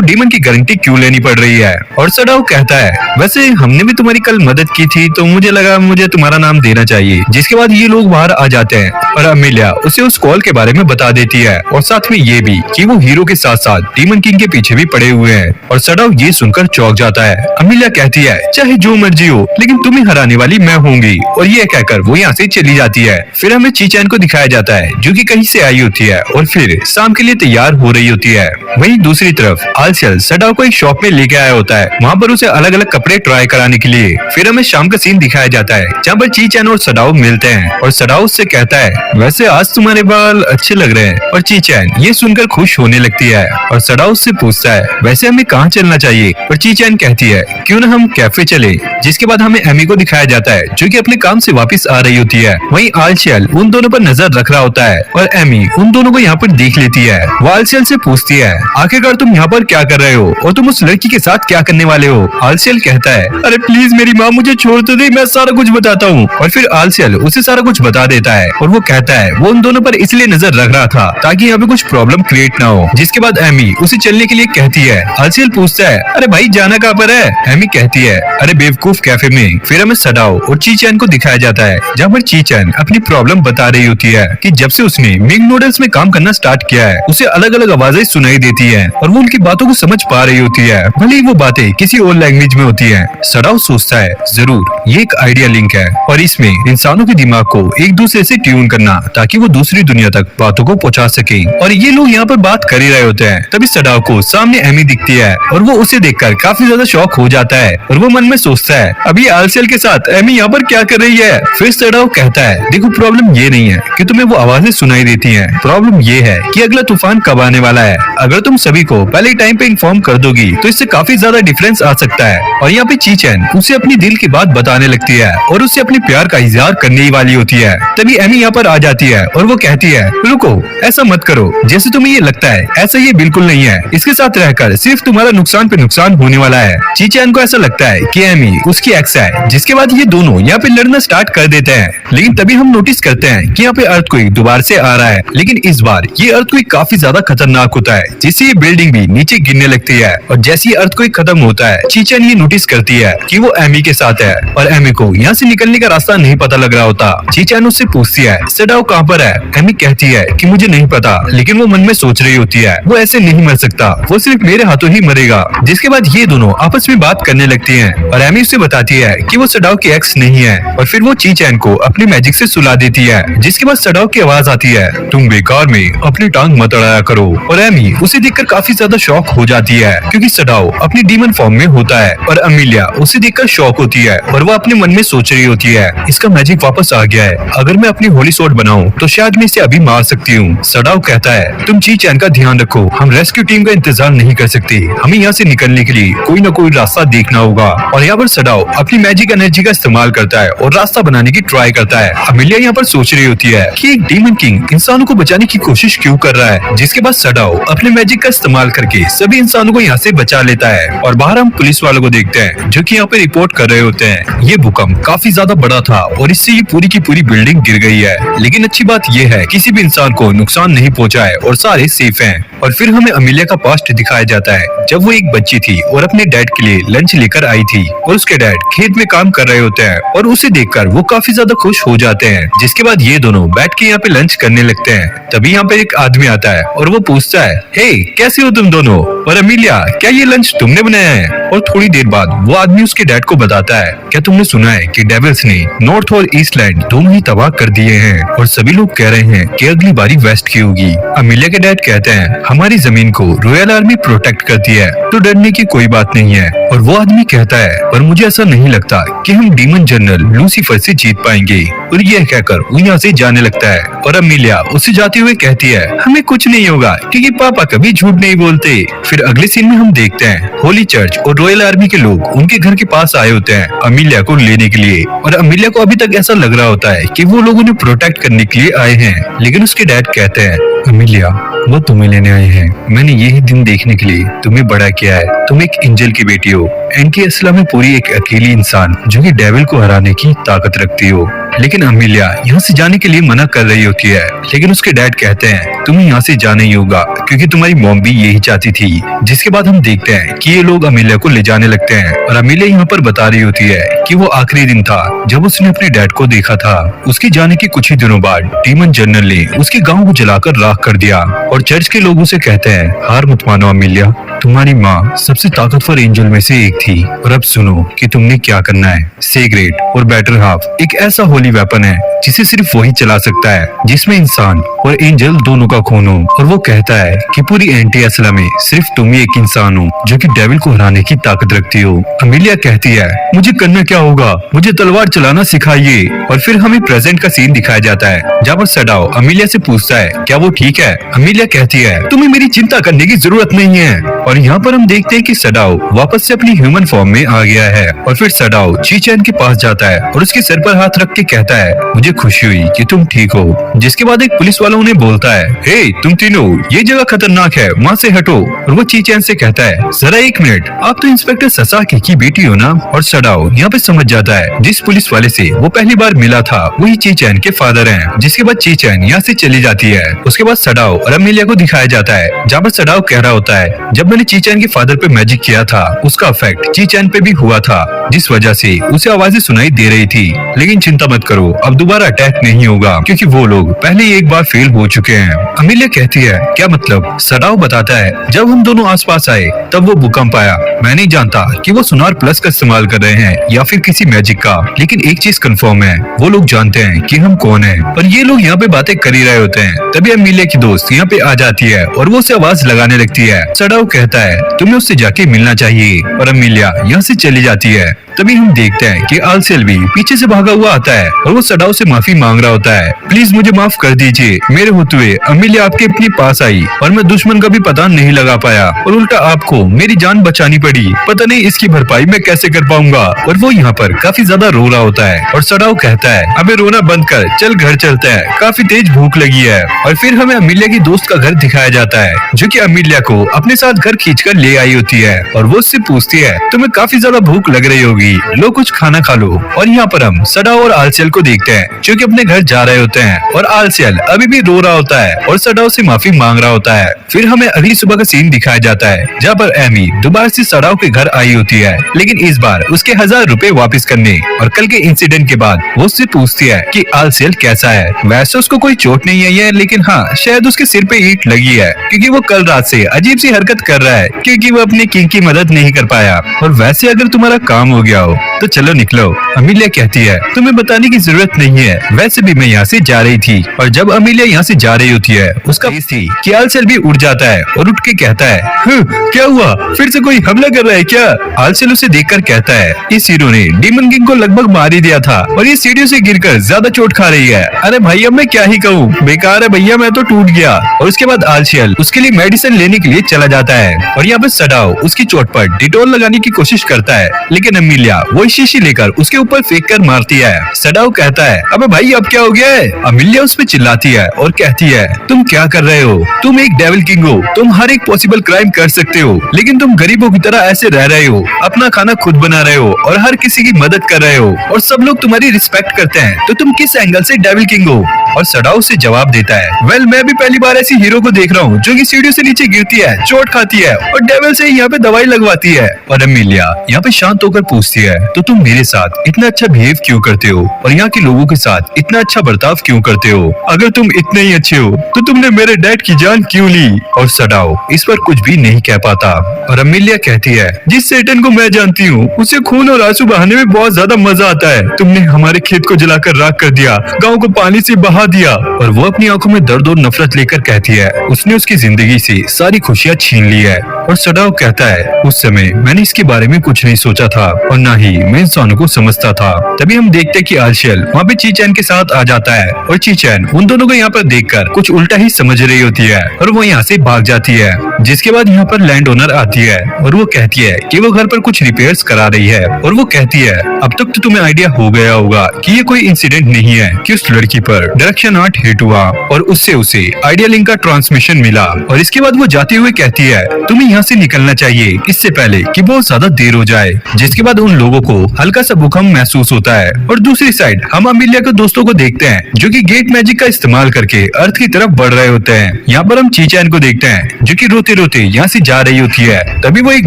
डीमन की गारंटी क्यों लेनी पड़ रही है? और सडाओ कहता है, वैसे हमने भी तुम्हारी कल मदद की थी तो मुझे लगा मुझे तुम्हारा नाम देना चाहिए। जिसके बाद ये लोग बाहर आ जाते हैं और अमीलिया उसे उस कॉल के बारे में बता देती है और साथ में ये भी कि वो हीरो के साथ साथ डीमन किंग के पीछे भी पड़े हुए हैं। और सडाओ ये सुनकर चौंक जाता है। अमीलिया कहती है, चाहे जो मर्जी हो लेकिन तुम्हें हराने वाली मैं होंगी। और ये कहकर वो यहाँ से चली जाती है। फिर हमें चीचैन को दिखाया जाता है जो कि कहीं से आई होती है और फिर शाम के लिए तैयार हो रही होती है। वहीं दूसरी तरफ आलसेल सडाओ को एक शॉप में लेके आया होता है, वहाँ पर उसे अलग अलग कपड़े ट्राई कराने के लिए। फिर हमें शाम का सीन दिखाया जाता है जहाँ पर चीचैन और सडाओ मिलते हैं और सडाओ उससे कहता है वैसे आज तुम्हारे बाल अच्छे लग रहे हैं। और चीचैन ये सुनकर खुश होने लगती है और सडाओ उससे पूछता है वैसे हमें कहाँ चलना चाहिए। और चीचैन कहती है क्यों ना हम कैफे चले। जिसके बाद हमें एमी को दिखाया जाता है जो कि अपने काम से वापस आ रही होती है। वहीं आलशियल उन दोनों पर नजर रख रहा होता है और एमी उन दोनों को यहाँ पर देख लेती है। वो आलशियल से पूछती है आखिरकार तुम यहाँ पर क्या कर रहे हो और तुम उस लड़की के साथ क्या करने वाले हो। आलशियल कहता है अरे प्लीज मेरी माँ मुझे छोड़ तो दे, मैं सारा कुछ बताता हूँ। और फिर आलशियल उसे सारा कुछ बता देता है और वो कहता है वो उन दोनों पर इसलिए नजर रख रहा था ताकि यहाँ पे कुछ प्रॉब्लम क्रिएट ना हो। जिसके बाद एमी उसे चलने के लिए कहती है। आलशियल पूछता है अरे भाई जाना कहाँ पर है। एमी कहती है अरे बेवकूफ कैफे में। फिर हमें सडाओ और चीचैन को दिखाया जाता है जहाँ पर चीचैन अपनी प्रॉब्लम बता रही होती है कि जब से उसने मिंग नूडल्स में काम करना स्टार्ट किया है उसे अलग अलग आवाजें सुनाई देती है और वो उनकी बातों को समझ पा रही होती है भले ही वो बातें किसी और लैंग्वेज में होती है। सडाओ सोचता है जरूर ये एक आइडिया लिंक है और इसमें इंसानों के दिमाग को एक दूसरे से ट्यून करना ताकि वो दूसरी दुनिया तक बातों को पहुंचा सके। और ये लोग यहाँ पर बात कर ही रहे होते हैं तभी सडाओ को सामने एमी दिखती है और वो उसे देखकर काफी ज्यादा शॉक हो जाता है और वो मन में सोचता है अभी आलशियल के साथ एमी यहाँ पर क्या कर रही है। फिर सडाओ कहता है देखो प्रॉब्लम ये नहीं है कि तुम्हें वो आवाजें सुनाई देती हैं, प्रॉब्लम ये है कि अगला तूफान कब आने वाला है। अगर तुम सभी को पहले टाइम पे इन्फॉर्म कर दोगी तो इससे काफी ज्यादा डिफरेंस आ सकता है। और यहाँ पे चीचैन उसे अपनी दिल की बात बताने लगती है और उसे अपने प्यार का इजहार करने ही वाली होती है। तभी एमी यहाँ पर आ जाती है और वो कहती है रुको ऐसा मत करो, जैसे तुम्हें ये लगता है ऐसा ये बिल्कुल नहीं है, इसके साथ रहकर सिर्फ तुम्हारा नुकसान पे नुकसान होने वाला है। चीचैन को ऐसा लगता है कि एमी उसकी एक्स है। जिसके बाद ये दोनों यहाँ पे लड़ना स्टार्ट कर देते हैं लेकिन तभी हम नोटिस करते हैं कि यहाँ पे अर्थक्वेक दोबारा से आ रहा है लेकिन इस बार ये अर्थक्वेक काफी ज्यादा खतरनाक होता है जिससे ये बिल्डिंग भी नीचे गिरने लगती है। और जैसे ही अर्थक्वेक खत्म होता है चीचैन ये नोटिस करती है कि वो एमी के साथ है और एमी को यहाँ से निकलने का रास्ता नहीं पता लग रहा होता। चीचैन उससे पूछती है सडाओ कहाँ पर है। एमी कहती है कि मुझे नहीं पता लेकिन वो मन में सोच रही होती है वो ऐसे नहीं मर सकता, वो सिर्फ मेरे हाथों ही मरेगा। जिसके बाद ये दोनों आपस में बात करने लगती है और एमी उसे बताती है कि वो सडाओ की एक्स नहीं है और फिर वो चीचैन को अपनी मैजिक से सुला देती है। जिसके बाद सडाओ की आवाज आती है तुम बेकार में अपनी टांग मत अड़ाया करो। और एमी उसे देखकर काफी ज्यादा शॉक हो जाती है क्योंकि सडाओ अपनी डीमन फॉर्म में होता है और अमीलिया उसे देखकर शॉक होती है और वो अपने मन में सोच रही होती है इसका मैजिक वापस आ गया है, अगर मैं अपनी होली सोर्ड बनाऊं तो शायद मैं इसे अभी मार सकती हूँ। सडाओ कहता है तुम चीचैन का ध्यान रखो, हम रेस्क्यू टीम का इंतजार नहीं कर सकते, हमें यहाँ से निकलने के लिए कोई न कोई रास्ता देखना होगा। और यहाँ पर सडाओ अपनी मैजिक एनर्जी का इस्तेमाल करता है और रास्ता बनाने की ट्राई करता है। अमीलिया यहाँ पर सोच रही होती है कि एक डीमन किंग इंसानों को बचाने की कोशिश क्यों कर रहा है। जिसके बाद सडाओ अपने मैजिक का इस्तेमाल करके सभी इंसानों को यहाँ से बचा लेता है। और बाहर हम पुलिस वालों को देखते हैं जो कि यहाँ पे रिपोर्ट कर रहे होते हैं ये भूकंप काफी ज्यादा बड़ा था और इससे ये पूरी की पूरी बिल्डिंग गिर गई है, लेकिन अच्छी बात ये है किसी भी इंसान को नुकसान नहीं पहुंचा है और सारे सेफ हैं। और फिर हमें अमीलिया का पास्ट दिखाया जाता है जब वो एक बच्ची थी और अपने डैड के लिए लंच लेकर आई थी और उसके डैड खेत में काम कर रहे होते हैं और उसे देखकर वो काफी ज्यादा खुश हो जाते हैं। जिसके बाद ये दोनों बैठ के यहाँ पे लंच करने लगते हैं। तभी यहाँ पे एक आदमी आता है और वो पूछता है हे कैसे हो तुम दोनों। और अमीलिया क्या ये लंच तुमने बनाया है। और थोड़ी देर बाद वो आदमी उसके डैड को बताता है क्या तुमने सुना है कि डेविल्स ने नॉर्थ और ईस्ट लैंड दोनों ही तबाह कर दिए हैं और सभी लोग कह रहे हैं कि अगली बारी वेस्ट की होगी। अमीलिया के डैड कहते हैं हमारी जमीन को रॉयल आर्मी प्रोटेक्ट करती है तो डरने की कोई बात नहीं है। और वो आदमी कहता है पर मुझे ऐसा नहीं लगता कि हम डीमन जनरल लूसीफर से जीत पाएंगे। और यह कहकर वो यहाँ से जाने लगता है और अमीलिया उसे जाते हुए कहती है हमें कुछ नहीं होगा क्योंकि पापा कभी झूठ नहीं बोलते। फिर अगले सीन में हम देखते हैं होली चर्च और रॉयल आर्मी के लोग उनके घर के पास आए होते हैं अमीलिया को लेने के लिए। और अमीलिया को अभी तक ऐसा लग रहा होता है कि वो लोग उन्हें प्रोटेक्ट करने के लिए आए हैं, लेकिन उसके डैड कहते हैं अमीलिया वो तुम्हें लेने आए हैं, मैंने यही दिन देखने के लिए तुम्हें बड़ा किया है, तुम एक एंजल की बेटी हो, एंटी असला में पूरी एक अकेली इंसान जो कि डेविल को हराने की ताकत रखती हो। लेकिन अमीलिया यहाँ से जाने के लिए मना कर रही होती है, लेकिन उसके डैड कहते हैं तुम्हें यहाँ से जाना ही होगा क्योंकि तुम्हारी मॉम भी यही चाहती थी। जिसके बाद हम देखते हैं कि ये लोग अमीलिया को ले जाने लगते हैं और अमीलिया यहाँ पर बता रही होती है कि वो आखिरी दिन था जब उसने अपने डैड को देखा था। उसके जाने के कुछ ही दिनों बाद डीमन जनरल ने उसके गाँव को जलाकर राख कर दिया और चर्च के लोग उसे कहते हैं हार मत मानो अमीलिया, तुम्हारी माँ सबसे ताकतवर एंजल में से एक थी और अब सुनो कि तुमने क्या करना है। सेग्रेट और बेटर हाफ एक ऐसा होली वेपन है जिसे सिर्फ वही चला सकता है जिसमें इंसान और एंजल दोनों का खून हो। और वो कहता है कि पूरी एंटी असला में सिर्फ तुम ही एक इंसान हो जो कि डेविल को हराने की ताकत रखती हो। अमीलिया कहती है मुझे करना क्या होगा, मुझे तलवार चलाना सिखाइए। और फिर हमें प्रेजेंट का सीन दिखाया जाता है जहाँ पर सडाओ अमीलिया से पूछता है क्या वो ठीक है। अमीलिया कहती है तुम्हें मेरी चिंता करने की जरूरत नहीं है। और यहाँ पर हम देखते हैं कि सडाओ वापस से अपनी ह्यूमन फॉर्म में आ गया है। और फिर सडाओ चीचैन के पास जाता है और उसके सर पर हाथ रख के कहता है मुझे खुशी हुई कि तुम ठीक हो। जिसके बाद एक पुलिस वाला उन्हें बोलता है हे तुम तीनों, ये जगह खतरनाक है, वहाँ से हटो। और वो चीचैन से कहता है जरा एक मिनट, आप तो इंस्पेक्टर ससाकी की बेटी हो ना। और सडाओ यहाँ पे समझ जाता है जिस पुलिस वाले से वो पहली बार मिला था वही चीचैन के फादर हैं। जिसके बाद चीचैन यहाँ से चली जाती है। उसके बाद सडाओ और अमीलिया को दिखाया जाता है जहाँ पर सडाओ कह रहा होता है जब मैंने चीचैन के फादर पे मैजिक किया था उसका इफेक्ट चीचैन पे भी हुआ था जिस वजह से उसे आवाजें सुनाई दे रही थी। लेकिन चिंता मत करो, अब दोबारा अटैक नहीं होगा क्योंकि वो लोग पहले ही एक बार फेल हो चुके हैं। अमीलिया कहती है क्या मतलब। सडाओ बताता है जब हम दोनों आसपास आए तब वो भूकंप आया। मैं नहीं जानता कि वो सोनार प्लस का इस्तेमाल कर रहे हैं या फिर किसी मैजिक का, लेकिन एक चीज कंफर्म है वो लोग जानते हैं कि हम कौन हैं। और ये लोग यहाँ पे बातें कर ही रहे होते हैं तभी अमीलिया की दोस्त यहाँ पे आ जाती है और वो उसे आवाज लगाने लगती है। सडाओ कहता है तुम्हें उससे जाके मिलना चाहिए और अमीलिया यहाँ से चली जाती है। तभी हम देखते हैं कि आलसेल भी पीछे से भागा हुआ आता है और वो सडाओ से माफी मांग रहा होता है प्लीज मुझे माफ कर दीजिए, मेरे होते हुए अमीलिया आपके अपने पास आई और मैं दुश्मन का भी पता नहीं लगा पाया और उल्टा आपको मेरी जान बचानी पड़ी, पता नहीं इसकी भरपाई मैं कैसे कर पाऊंगा। और वो यहाँ पर काफी ज्यादा रो रहा होता है और सडाओ कहता है अबे रोना बंद कर, चल घर चलते हैं, काफी तेज भूख लगी है। और फिर हमें अमीलिया की दोस्त का घर दिखाया जाता है जो कि अमीलिया को अपने साथ घर खींचकर ले आई होती है और वो उससे पूछती है तुम्हें काफी ज्यादा भूख लग रही होगी, लो कुछ खाना खा लो। और यहाँ पर हम सडाओ और आलसेल को देखते हैं जो कि अपने घर जा रहे होते हैं और आलसेल अभी भी रो रहा होता है और सडाओ से माफी मांग रहा होता है। फिर हमें अगली सुबह का सीन दिखाया जाता है जहाँ पर एमी दोबारा से सडाओ के घर आई होती है, लेकिन इस बार उसके 1000 रुपए वापस करने। और कल के इंसिडेंट के बाद वो उससे पूछती है कि आलसेल कैसा है। वैसे उसको कोई चोट नहीं आई है, लेकिन हाँ शायद उसके सिर पे ईंट लगी है क्योंकि वो कल रात से अजीब सी हरकत कर रहा है क्योंकि वो अपने किंग की मदद नहीं कर पाया। और वैसे अगर तुम्हारा काम हो गया हो तो चलो निकलो। अमीलिया कहती है तुम्हें बताने की जरूरत नहीं है, वैसे भी मैं यहाँ से जा रही थी। और जब अमीलिया यहाँ से जा रही होती है उसका थी कि आलसेल भी उठ जाता है और उठ के कहता है क्या हुआ, फिर से कोई हमला कर रहा है क्या। आलसेल उसे देखकर कहता है इस हीरो ने डीमन किंग को लगभग मार ही दिया था और ये सीढ़ियों से गिरकर ज्यादा चोट खा रही है। अरे भाई अब मैं क्या ही कहूँ, बेकार है भैया, मैं तो टूट गया। और उसके बाद आलसेल उसके लिए मेडिसिन लेने के लिए चला जाता है और यहाँ पे सडाओ उसकी चोट पर डिटोल लगाने की कोशिश करता है, लेकिन अमीलिया वो शीशी लेकर उसके ऊपर फेंक कर मारती है। सडाओ कहता है अबे भाई अब क्या हो गया है। अमीलिया उस पे चिल्लाती है और कहती है तुम क्या कर रहे हो, तुम एक डेविल किंग हो, तुम हर एक पॉसिबल क्राइम कर सकते हो, लेकिन तुम गरीबों की तरह ऐसे रह रहे हो, अपना खाना खुद बना रहे हो और हर किसी की मदद कर रहे हो और सब लोग तुम्हारी रिस्पेक्ट करते हैं, तो तुम किस एंगल से डेविल किंग हो। और सडाओ से जवाब देता है वेल मैं भी पहली बार ऐसी हीरो को देख रहा हूँ जो कि सीढ़ियों से नीचे गिरती है, चोट खाती है और डेविल से यहाँ पे दवाई लगवाती है। और अमीलिया यहाँ पे शांत होकर पूछती है तो तुम मेरे साथ इतना अच्छा बिहेव क्यों करते हो और यहाँ के लोगों के साथ इतना अच्छा बर्ताव क्यों करते हो। अगर तुम इतने ही अच्छे हो तो तुमने मेरे डैड की जान क्यों ली। और सडाओ इस पर कुछ भी नहीं कह पाता। और अमीलिया कहती है जिस सेटन को मैं जानती हूँ उसे खून और आंसू बहाने में बहुत ज्यादा मजा आता है। तुमने हमारे खेत को जलाकर राख कर दिया, गाँव को पानी से बहा दिया। और वो अपनी आंखों में दर्द और नफरत लेकर कहती है उसने उसकी जिंदगी से सारी खुशियाँ छीन ली है। और सडाओ कहता है उस समय मैंने इसके बारे में कुछ नहीं सोचा था और न ही मैं इंसानों को समझता था। तभी हम देखते हैं कि आलसेल वहाँ पे चीचैन के साथ आ जाता है और चीचैन उन दोनों को यहाँ पर देखकर कुछ उल्टा ही समझ रही होती है और वो यहाँ से भाग जाती है। जिसके बाद यहाँ पर लैंड ओनर आती है और वो कहती है कि वो घर पर कुछ रिपेयर्स करा रही है और वो कहती है अब तक तो तुम्हें आइडिया हो गया होगा कि ये कोई इंसिडेंट नहीं है कि उस लड़की पर डायरेक्शन आर्ट हिट हुआ और उससे उसे आइडिया लिंक का ट्रांसमिशन मिला। और इसके बाद वो जाते हुए कहती है तुम्हें यहाँ से निकलना चाहिए इससे पहले कि बहुत ज्यादा देर हो जाए। जिसके बाद उन लोगों को हल्का सा भूकंप महसूस होता है और दूसरी साइड हम अमीलिया के दोस्तों को देखते हैं जो कि गेट मैजिक का इस्तेमाल करके अर्थ की तरफ बढ़ रहे होते हैं। यहाँ पर हम चीचैन को देखते हैं जो कि रोते रोते यहाँ से जा रही होती है। तभी वो एक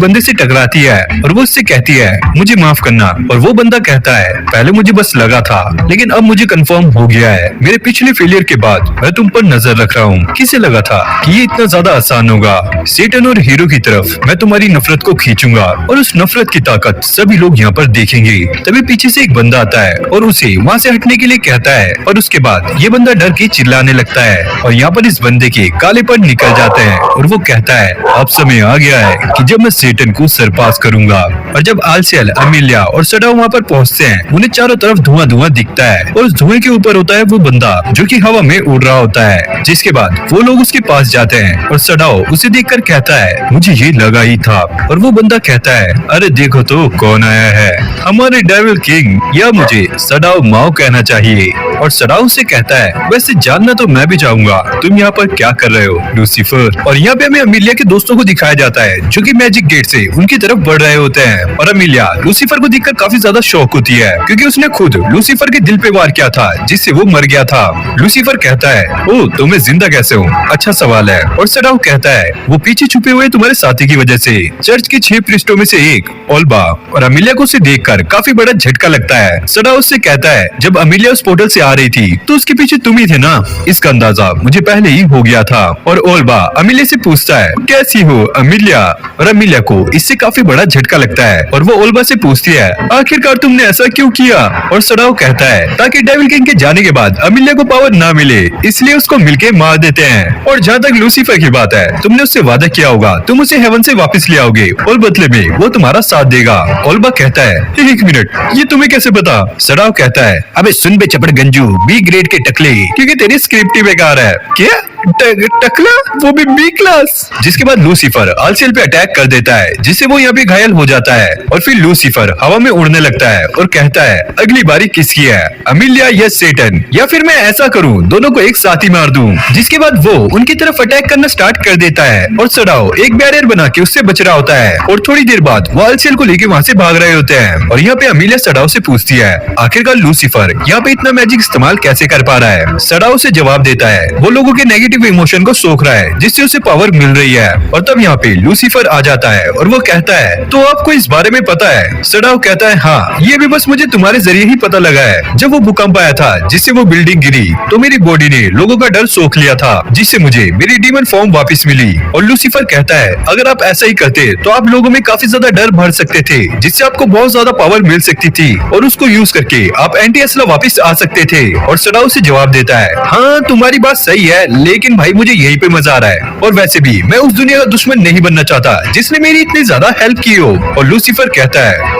बंदे से टकराती है और वो उससे कहती है मुझे माफ करना, और वो बंदा कहता है पहले मुझे बस लगा था लेकिन अब मुझे कंफर्म हो गया है, मेरे पिछले फेलियर के बाद मैं तुम पर नजर रख रहा हूँ। किसे लगा था कि ये इतना ज्यादा आसान होगा? सेटन और हीरो की तरफ मैं तुम्हारी नफरत को खींचूंगा और उस नफरत की ताकत सभी लोग यहाँ पर देखेंगे। तभी पीछे से एक बंदा आता है और उसे वहाँ से हटने के लिए कहता है और उसके बाद ये बंदा डर के चिल्लाने लगता है और यहाँ पर इस बंदे के कालेपन निकल जाते हैं और वो कहता है अब समय आ गया है कि जब मैं सेटन को सरपास करूंगा। और जब आलसियल, अमीलिया और सडाओ वहाँ पर पहुँचते हैं उन्हें चारों तरफ धुआं धुआं दिखता है और उस धुएं के ऊपर होता है वो बंदा जो कि हवा में उड़ रहा होता है। जिसके बाद वो लोग उसके पास जाते हैं और सडाओ उसे देखकर कहता है मुझे ये लगा ही था। और वो बंदा कहता है अरे देखो तो कौन आया है, हमारे डेविल किंग, या मुझे सडाओ माओ कहना चाहिए। और सडाओ से कहता है वैसे जानना तो मैं भी चाहूंगा तुम यहाँ पर क्या कर रहे हो लूसीफर। और यहाँ पे हमें अमीलिया के दोस्तों को दिखाया जाता है जो कि मैजिक गेट से उनकी तरफ बढ़ रहे होते हैं। और अमीलिया लूसीफर को देखकर काफी ज्यादा शौक होती है क्योंकि उसने खुद लूसीफर के दिल पे वार किया था जिससे वो मर गया था। लूसीफर कहता है ओ तुम्हें जिंदा कैसे हो, अच्छा सवाल है। और सडाओ कहता है वो पीछे छुपे हुए तुम्हारे साथी की वजह से, चर्च के 6 पृष्ठों में से एक ओल्बा। और अमीलिया को उसे देखकर काफी बड़ा झटका लगता है। सडाओ उससे कहता है जब अमीलिया उस पोर्टल से आ रही थी तो उसके पीछे तुम ही थे ना, इसका अंदाजा मुझे पहले ही हो गया था। और ओल्बा अमीलिया से पूछता है कैसी हो अमीलिया। और अमीलिया को इससे काफी बड़ा झटका लगता है और वो ओल्बा से पूछती है आखिरकार तुमने ऐसा क्यों किया। और सडाओ कहता है ताकि डेविल किंग के जाने के बाद अमीलिया को पावर ना मिले इसलिए उसको मिलके मार देते हैं। और जहाँ तक लूसीफर की बात है तुमने उससे वादा किया होगा तुम उसे हेवन से वापस ले आओगे और बदले में वो तुम्हारा साथ देगा। ओल्बा कहता है 1 मिनट, ये तुम्हें कैसे पता। सडाओ कहता है अबे सुन बे चपड़ गंजू, बी ग्रेड के टकले, क्योंकि तेरी स्क्रिप्ट ही बेकार है। क्या टकला, वो भी बी क्लास। जिसके बाद लूसीफर आलसियल पे अटैक कर देता है जिससे वो यहाँ पे घायल हो जाता है। और फिर लूसीफर हवा में उड़ने लगता है और कहता है अगली बारी किसकी है, अमीलिया या सेटन, या फिर मैं ऐसा करूँ दोनों को एक साथ ही मार दूं। जिसके बाद वो उनकी तरफ अटैक करना स्टार्ट कर देता है और सडाओ एक बैरियर बना के उससे बच रहा होता है। और थोड़ी देर बाद वो आलसियल को लेके वहाँ से भाग रहे होते हैं। और यहाँ पे अमीलिया सडाओ से पूछती है आखिरकार लूसीफर यहाँ पे इतना मैजिक इस्तेमाल कैसे कर पा रहा है। सडाओ से जवाब देता है वो लोगों के नेगेटिव इमोशन को सोख रहा है जिससे उसे पावर मिल रही है। और तब यहाँ पे लूसीफर आ जाता है और वो कहता है तो आपको इस बारे में पता है। सडाओ कहता है हाँ, ये भी बस मुझे तुम्हारे जरिए ही पता लगा है। जब वो भूकंप आया था जिससे वो बिल्डिंग गिरी तो मेरी बॉडी ने लोगों का डर सोख लिया था जिससे मुझे मेरी डीमन फॉर्म वापस मिली। और लूसीफर कहता है अगर आप ऐसा ही करते तो आप लोगों में काफी ज्यादा डर भर सकते थे जिससे आपको बहुत ज्यादा पावर मिल सकती थी और उसको यूज करके आप एंटी एस्ला वापस आ सकते थे। और सडाओ से जवाब देता है हाँ तुम्हारी बात सही है लेकिन भाई मुझे यहीं पे मजा आ रहा है और वैसे भी मैं उस दुनिया का दुश्मन नहीं बनना चाहता जिसने मेरी इतनी ज्यादा हेल्प की हो। और लूसीफर कहता है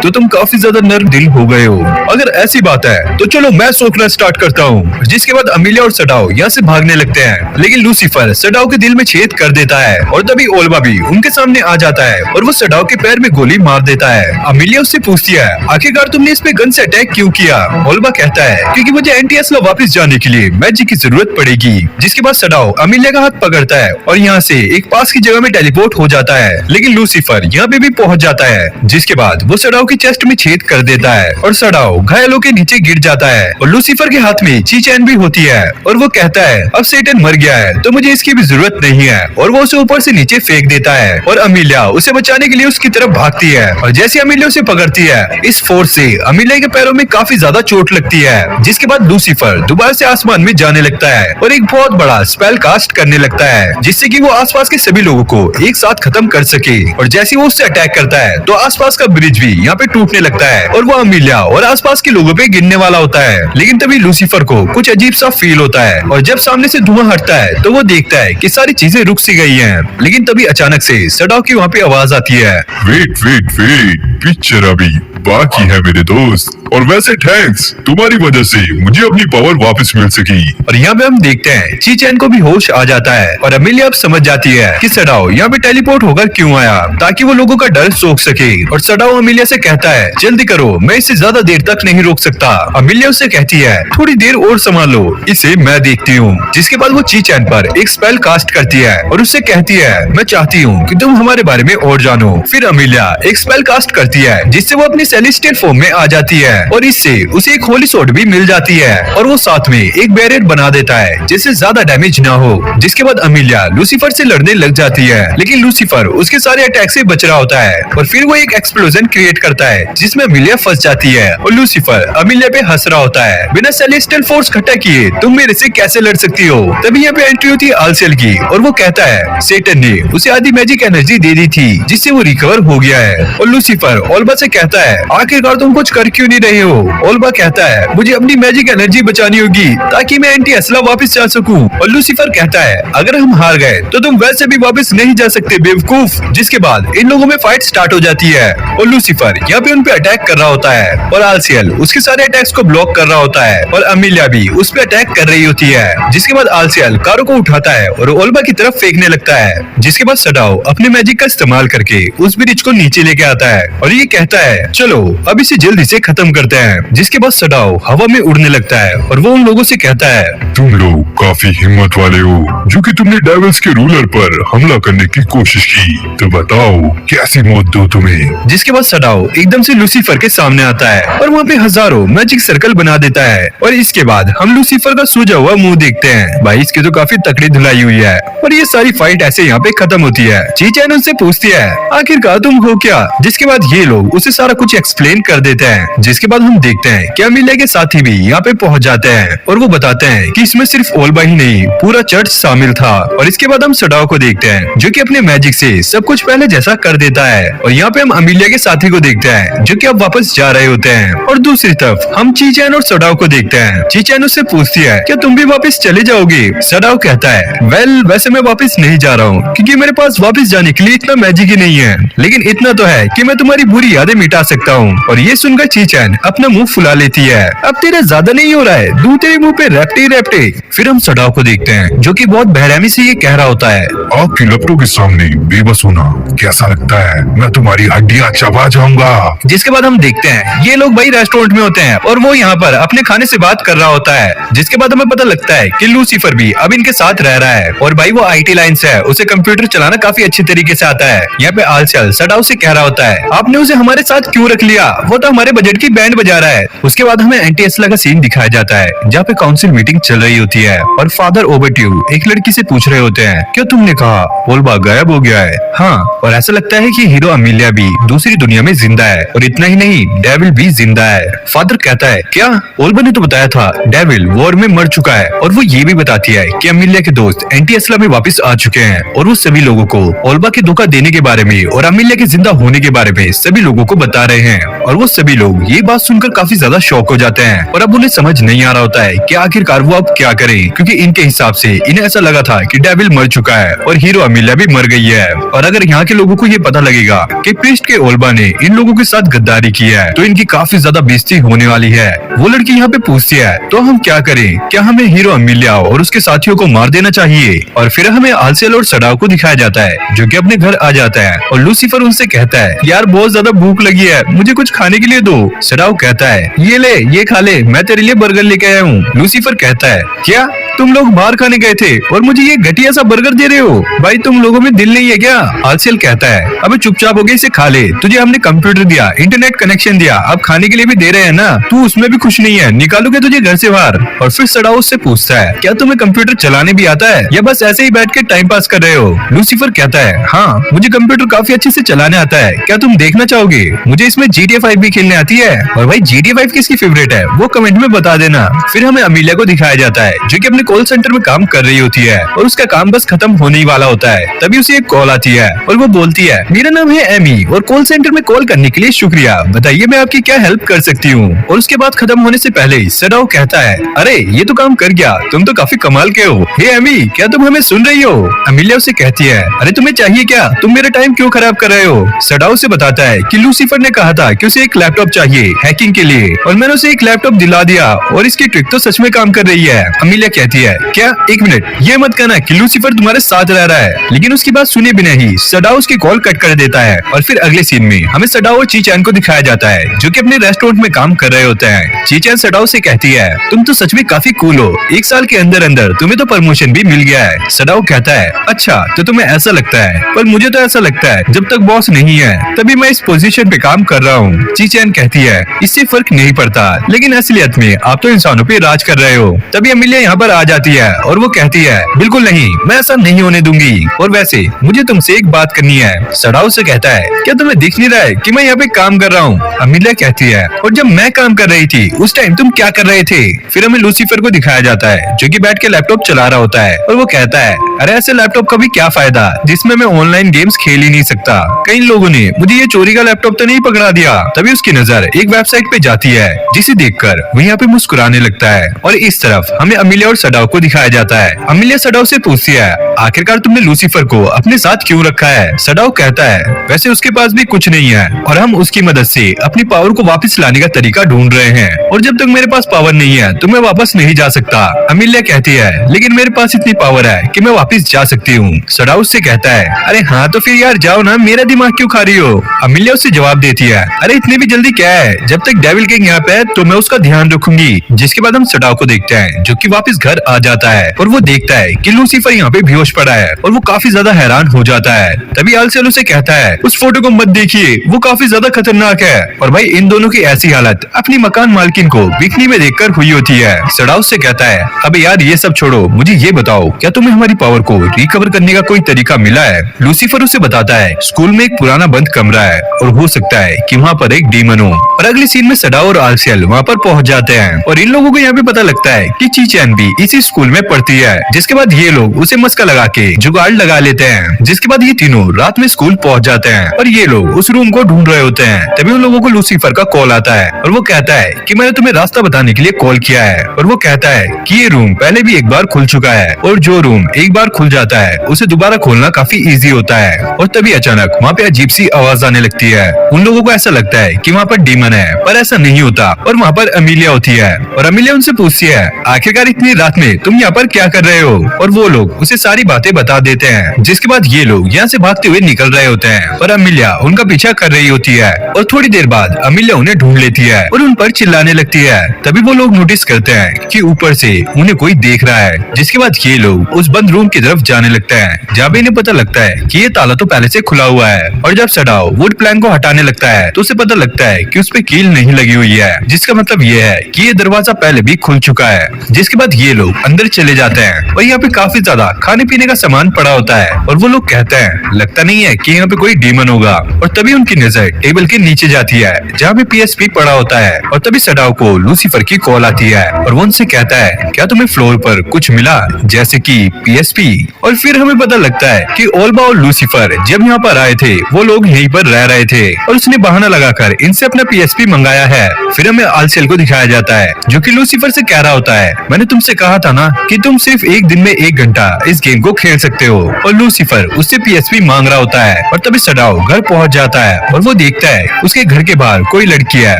तो तुम काफी ज्यादा नर्म दिल हो गए हो, अगर ऐसी बात है तो चलो मैं सोचना स्टार्ट करता हूँ। जिसके बाद अमीलिया और सडाओ यहाँ से भागने लगते हैं लेकिन लूसीफर सडाओ के दिल में छेद कर देता है और तभी ओल्बा भी उनके सामने आ जाता है और वो सडाओ के पैर में गोली मार देता है। अमीलिया उससे पूछती है आखिरकार तुमने इस पे गन से अटैक क्यों किया। ओल्बा कहता है क्योंकि मुझे एंटी एस्ला वापस जाने के लिए मैजिक की जरूरत पड़ेगी। जिसके बाद सडाओ अमीलिया का हाथ पकड़ता है और यहाँ से एक पास की जगह में टेलीपोर्ट हो जाता है लेकिन लूसीफर यहाँ पे भी पहुंच जाता है। जिसके बाद वो सडाओ की चेस्ट में छेद कर देता है और सडाओ घायल होकर नीचे गिर जाता है। और लूसीफर के हाथ में चीचैन भी होती है और वो कहता है अब सेटन मर गया है तो मुझे इसकी भी जरूरत नहीं है और वो उसे ऊपर से नीचे फेंक देता है। और अमीलिया उसे बचाने के लिए उसकी तरफ भागती है और जैसे अमीलिया उसे पकड़ती है इस फोर्स से अमीलिया के पैरों में काफी ज्यादा चोट लगती है। जिसके बाद लूसीफर दोबारा से आसमान में जाने लगता है और एक बहुत बड़ा स्पेल कास्ट करने लगता है जिससे कि वो आसपास के सभी लोगों को एक साथ खत्म कर सके। और जैसे वो उससे अटैक करता है तो आसपास का ब्रिज भी यहाँ पे टूटने लगता है और वो अमीलिया और आसपास के लोगों पे गिरने वाला होता है। लेकिन तभी लूसीफर को कुछ अजीब सा फील होता है और जब सामने से धुआं हटता है तो वो देखता है कि सारी चीजें रुक सी गई हैं। लेकिन तभी अचानक से सडाओ की वहाँ पे आवाज आती है वेट वेट वेट, पिक्चर अभी बाकी है मेरे दोस्त। और वैसे थैंक्स, तुम्हारी वजह से मुझे अपनी पावर वापस मिल सकी। और यहाँ पे हम देखते हैं चीचैन को भी होश आ जाता है और अमीलिया अब समझ जाती है कि सडाओ यहाँ पे टेलीपोर्ट होकर क्यों आया ताकि वो लोगों का डर सोख सके। और सडाओ अमीलिया से कहता है जल्दी करो, मैं इसे ज्यादा देर तक नहीं रोक सकता। अमीलिया उससे कहती है थोड़ी देर और संभालो, इसे मैं देखती हूँ। जिसके बाद वो चीचैन पर एक स्पेल कास्ट करती है और उससे कहती है मैं चाहती हूँ कि तुम हमारे बारे में और जानो। फिर अमीलिया एक स्पेल कास्ट करती है जिससे वो अपनी सेलेस्टियल फॉर्म में आ जाती है और इससे उसे एक होली सोर्ड भी मिल जाती है और वो साथ में एक बैरियर बना देता है जिससे ज्यादा डैमेज ना हो। जिसके बाद अमीलिया लूसीफर से लड़ने लग जाती है, लेकिन लूसीफर उसके सारे अटैक से बच रहा होता है और फिर वो एक एक्सप्लोजन क्रिएट करता है जिसमें अमीलिया फंस जाती है और लूसीफर अमीलिया पे हंस रहा होता है। बिना सेलेस्टियल फोर्स इकट्ठा किए तुम मेरे से कैसे लड़ सकती हो? तभी यहाँ पे एंट्री होती है आलसेल की और वो कहता है सेटन ने उसे आधी मैजिक एनर्जी दे दी थी जिससे वो रिकवर हो गया है। और लूसीफर ओल्बा से कहता है आखिरकार तुम कुछ कर क्यों नहीं रहे हो? ओल्बा कहता है मुझे अपनी मैजिक एनर्जी बचानी होगी ताकि मैं एंटी असला वापस जा सकूं। और लूसीफर कहता है अगर हम हार गए तो तुम वैसे भी वापस नहीं जा सकते बेवकूफ। जिसके बाद इन लोगों में फाइट स्टार्ट हो जाती है और लूसीफर यहाँ पे उन पे अटैक कर रहा होता है और आलसियल उसके सारे अटैक्स को ब्लॉक कर रहा होता है और अमीलिया भी उस पे अटैक कर रही होती है। जिसके बाद आलसियल कारो को उठाता है और ओल्बा की तरफ फेंकने लगता है। जिसके बाद सडाओ अपने मैजिक का इस्तेमाल करके उस ब्रिज को नीचे लेके आता है और ये कहता है चलो अब इसे जल्दी से खत्म करते हैं। जिसके बाद सडाओ हवा में उड़ने लगता है और वो उन लोगों से कहता है तुम लोग काफी हिम्मत वाले हो जो कि तुमने डेविल्स के रूलर पर हमला करने की कोशिश की, तो बताओ कैसी मौत दो तुम्हें। जिसके बाद सडाओ एकदम से लूसीफर के सामने आता है और वहाँ पे हजारों मैजिक सर्कल बना देता है और इसके बाद हम लूसीफर का सूजा हुआ मुंह देखते हैं। भाई इसकी तो काफी तकड़ी धुलाई हुई है और ये सारी फाइट ऐसे यहाँ पे खत्म होती है। चीचैन उनसे पूछती है आखिरकार तुम हो क्या? जिसके बाद ये लोग उसे सारा कुछ एक्सप्लेन कर देते हैं। जिसके बाद हम देखते हैं कि अमीलिया के साथी भी यहाँ पे पहुँच जाते हैं और वो बताते हैं कि इसमें सिर्फ ओल्बा ही नहीं पूरा चर्च शामिल था। और इसके बाद हम सडाओ को देखते हैं जो कि अपने मैजिक से सब कुछ पहले जैसा कर देता है और यहाँ पे हम अमीलिया के साथी को देखते हैं जो कि अब वापस जा रहे होते हैं। और दूसरी तरफ हम चीचैन और सडाओ को देखते हैं। चीचैन उससे पूछती है क्या तुम भी वापस चले जाओगे? सडाओ कहता है वेल वैसे मैं वापस नहीं जा रहा हूँ क्योंकि मेरे पास वापस जाने के लिए इतना मैजिक ही नहीं है, लेकिन इतना तो है कि मैं तुम्हारी बुरी यादें मिटा सकता हूँ। और ये सुनकर चीचैन अपना मुंह फुला लेती है। अब तेरा ज्यादा नहीं हो रहा है, दूं तेरे मुंह पे रैप्टे रैप्टे। फिर हम सडाओ को देखते हैं जो कि बहुत बेरहमी से ये कह रहा होता है आपकी लपटों के सामने बेबस होना कैसा लगता है? मैं तुम्हारी हड्डियां चबा जाऊंगा। जिसके बाद हम देखते हैं ये लोग भाई रेस्टोरेंट में होते हैं और वो यहाँ पर अपने खाने से बात कर रहा होता है। जिसके बाद हमें पता लगता है कि लूसीफर भी अब इनके साथ रह रहा है और भाई वो आईटी लाइन से है, उसे कंप्यूटर चलाना काफी अच्छे तरीके से आता है। यहाँ पे आलसियल सडाओ से कह रहा होता है आपने उसे हमारे साथ क्यों रख लिया? वो तो हमारे बजट की बैंड बजा रहा है। उसके बाद हमें एंटी असला का सीन दिखाया जाता है जहाँ पे काउंसिल मीटिंग चल रही होती है और फादर ओबरट्यू एक लड़की से पूछ रहे होते हैं क्या तुमने कहा ओल्बा गायब हो गया है? हाँ, और ऐसा लगता है कि हीरो अमीलिया भी दूसरी दुनिया में जिंदा है और इतना ही नहीं डेविल भी जिंदा है। फादर कहता है क्या? ओल्बा ने तो बताया था डेविल वॉर में मर चुका है और वो ये भी बताती है कि अमीलिया के दोस्त एंटी असला में वापस आ चुके हैं और वो सभी लोगों को ओल्बा के धोखा देने के बारे में और अमीलिया के जिंदा होने के बारे में सभी लोगों को बता रहे हैं। और वो सभी लोग ये बात सुनकर काफी ज्यादा शॉक हो जाते हैं और अब उन्हें समझ नहीं आ रहा होता है कि आखिरकार वो अब क्या करें, क्योंकि इनके हिसाब से इन्हें ऐसा लगा था कि डेविल मर चुका है और हीरो अमीलिया भी मर गई है। और अगर यहाँ के लोगों को ये पता लगेगा कि प्रीस्ट के ओल्बा ने इन लोगों के साथ गद्दारी की है तो इनकी काफी ज्यादा बेइज्जती होने वाली है। वो लड़की यहाँ पे पूछती है तो हम क्या करें? क्या हमें हीरो अमीलिया और उसके साथियों को मार देना चाहिए? और फिर हमें आलसेल और सडाओ को दिखाया जाता है जो कि अपने घर आ जाता है और लूसीफर उनसे कहता है यार बहुत ज्यादा भूख लगी है, मुझे कुछ खाने के लिए दो। सडाओ कहता है ये ले, ये खा ले, मैं तेरे लिए बर्गर लेके आया हूँ। लूसीफर कहता है क्या तुम लोग बाहर खाने गए थे और मुझे ये घटिया सा बर्गर दे रहे हो? भाई तुम लोगों में दिल नहीं है क्या? आलसेल कहता है अबे चुपचाप हो गए, इसे खा ले, तुझे हमने कंप्यूटर दिया, इंटरनेट कनेक्शन दिया, अब खाने के लिए भी दे रहे हैं ना, तू उसमें भी खुश नहीं है, निकालोगे तुझे घर से बाहर। और फिर सडाओ उससे पूछता है क्या तुम्हें कंप्यूटर चलाने भी आता है या बस ऐसे ही बैठ के टाइम पास कर रहे हो? लूसीफर कहता है हाँ मुझे कंप्यूटर काफी अच्छे से चलाने आता है, क्या तुम देखना चाहोगे? मुझे इसमें GTA 5 भी खेलने आती है। और भाई GTA 5 किसकी फेवरेट है वो कमेंट में बता देना। फिर हमें अमीलिया को दिखाया जाता है जो कि अपने कॉल सेंटर में काम कर रही होती है और उसका काम बस खत्म होने ही वाला होता है। तभी उसे एक कॉल आती है और वो बोलती है मेरा नाम है एमी और कॉल सेंटर में कॉल करने के लिए शुक्रिया, बताइए मैं आपकी क्या हेल्प कर सकती हूँ। और उसके बाद खत्म होने से पहले सडाओ कहता है अरे ये तो काम कर गया, तुम तो काफी कमाल के हो। हे एमी क्या तुम हमें सुन रही हो? अमीलिया उसे कहती है अरे तुम्हें चाहिए क्या, तुम मेरा टाइम क्यों खराब कर रहे हो? सडाओ से बताता है कि लूसीफर ने कहा था कि उसे एक लैपटॉप चाहिए हैकिंग के लिए और मैंने उसे एक लैपटॉप दिला दिया और इसकी ट्रिक तो सच में काम कर रही है। अमीलिया कहती कहती है, क्या? एक मिनट, ये मत कहना कि लूसीफर तुम्हारे साथ रह रहा है। लेकिन उसकी बात सुने बिना ही सडाओ उसकी कॉल कट कर देता है और फिर अगले सीन में हमें सडाओ और चीचैन को दिखाया जाता है जो कि अपने रेस्टोरेंट में काम कर रहे होते हैं। चीचैन सडाओ से कहती है, तुम तो सच में काफी कूल हो, 1 साल के अंदर अंदर तुम्हें तो प्रमोशन भी मिल गया है। सडाओ कहता है, अच्छा तो तुम्हें ऐसा लगता है, पर मुझे तो ऐसा लगता है जब तक बॉस नहीं है तभी मैं इस पोजीशन पे काम कर रहा हूँ। चीचैन कहती है, इससे फर्क नहीं पड़ता, लेकिन असलियत में आप तो इंसानों पे राज कर रहे हो। तभी अमीलिया यहाँ पर आ जाती है और वो कहती है, बिल्कुल नहीं, मैं ऐसा नहीं होने दूंगी, और वैसे मुझे तुमसे एक बात करनी है। सडाओ से कहता है, क्या तुम्हें दिख नहीं रहा है कि मैं यहाँ पे काम कर रहा हूँ? अमीलिया कहती है, और जब मैं काम कर रही थी उस टाइम तुम क्या कर रहे थे? फिर हमें लूसीफर को दिखाया जाता है जो कि बैठ के लैपटॉप चला रहा होता है और वो कहता है, अरे ऐसे लैपटॉप का भी क्या फायदा जिसमें मैं ऑनलाइन गेम्स खेल ही नहीं सकता। कई लोगों ने मुझे ये चोरी का लैपटॉप तो नहीं पकड़ा दिया। तभी उसकी नजर एक वेबसाइट पे जाती है जिसे देखकर वो यहाँ पे मुस्कुराने लगता है और इस तरफ हमें अमीलिया और सडाओ को दिखाया जाता है। अमीलिया सडाओ से पूछती है, आखिरकार तुमने लूसीफर को अपने साथ क्यों रखा है? सडाओ कहता है, वैसे उसके पास भी कुछ नहीं है और हम उसकी मदद से अपनी पावर को वापस लाने का तरीका ढूंढ रहे हैं, और जब तक मेरे पास पावर नहीं है तो मैं वापस नहीं जा सकता। अमीलिया कहती है, लेकिन मेरे पास इतनी पावर है कि मैं वापस जा सकती हूँ। सडाओ उससे कहता है, अरे हाँ तो फिर यार जाओ ना, मेरा दिमाग क्यों खा रही हो? अमीलिया उससे जवाब देती है, अरे इतनी भी जल्दी क्या है, जब तक डेविल किंग यहाँ पे है तो मैं उसका ध्यान रखूंगी। जिसके बाद हम सडाओ को देखते हैं जो कि वापस घर आ जाता है और वो देखता है कि लूसीफर यहाँ पे बेहोश पड़ा है और वो काफी ज्यादा हैरान हो जाता है। तभी आलसेल उसे कहता है, उस फोटो को मत देखिए, वो काफी ज्यादा खतरनाक है। और भाई इन दोनों की ऐसी हालत अपनी मकान मालकिन को बिकनी में देखकर हुई होती है। सडाओ से कहता है, अबे यार ये सब छोड़ो, मुझे ये बताओ क्या तुम्हें हमारी पावर को रिकवर करने का कोई तरीका मिला है? लूसीफर उसे बताता है, स्कूल में एक पुराना बंद कमरा है और हो सकता है कि वहाँ पर एक डीमन हो। और अगले सीन में सडाओ और आलसेल वहाँ पर पहुँच जाते हैं और इन लोगों को यहाँ पे पता लगता है कि चीचैन भी इसी स्कूल में पढ़ती है। जिसके बाद ये लोग उसे मस्का लगा के जुगाड़ लगा लेते हैं। जिसके बाद ये तीनों रात में स्कूल पहुँच जाते हैं और ये लोग उस रूम को ढूंढ रहे होते हैं। तभी उन लोगों को लूसीफर का कॉल आता है और वो कहता है कि मैंने तुम्हें रास्ता बताने के लिए कॉल किया है। और वो कहता है कि ये रूम पहले भी एक बार खुल चुका है और जो रूम एक बार खुल जाता है उसे दोबारा खोलना काफी इजी होता है। और तभी अचानक वहाँ पे अजीब सी आवाज आने लगती है। उन लोगों को ऐसा लगता है कि वहाँ पर डीमन है, पर ऐसा नहीं होता और वहाँ पर अमीलिया होती है। और अमीलिया उनसे पूछती है, आखिरकार इतनी रात में तुम यहाँ पर क्या कर रहे हो? और वो लोग उसे सारी बातें बता देते हैं। जिसके बाद ये लोग यहाँ से भागते हुए निकल रहे होते हैं और अमीलिया उनका पीछा कर रही होती है। और थोड़ी देर बाद अमीलिया उन्हें ढूंढ लेती है और उन पर चिल्लाने लगती है। तभी वो लोग नोटिस करते हैं कि ऊपर से उन्हें कोई देख रहा है। जिसके बाद ये लोग उस बंद रूम की तरफ जाने लगते हैं जहाँ पे इन्हें पता लगता है कि ये ताला तो पहले से खुला हुआ है। और जब सडाओ वुड प्लैंक को हटाने लगता है तो उसे पता लगता है कि उस पे कील नहीं लगी हुई है, जिसका मतलब ये है कि ये दरवाजा पहले भी खुल चुका है। जिसके बाद ये लोग अंदर चले जाते हैं और यहाँ पे काफी ज्यादा खाने पीने का सामान पड़ा होता है और वो लोग कहते हैं, लगता नहीं है कि यहाँ पे कोई डीमन होगा। और तभी उनकी नजर टेबल के नीचे जाती है जहाँ पे PSP पड़ा होता है। और तभी सडाओ को लूसीफर की कॉल आती है और वो उनसे कहता है, क्या तुम्हें फ्लोर पर कुछ मिला जैसे कि PSP? और फिर हमें पता लगता है कि ओल्बा और लूसीफर जब यहाँ पर आए थे वो लोग यहीं पर रह रहे थे और उसने बहाना लगाकर इनसे अपना PSP मंगाया है। फिर हमें आलसेल को दिखाया जाता है जो कि लूसीफर से कह रहा होता है, मैंने तुमसे कहा था ना कि तुम सिर्फ एक दिन में 1 घंटा इस गेम को खेल सकते हो। और लूसीफर उससे PSP मांग रहा होता है। और तभी सडाओ घर पहुंच जाता है और वो देखता है उसके घर के बाहर कोई लड़की है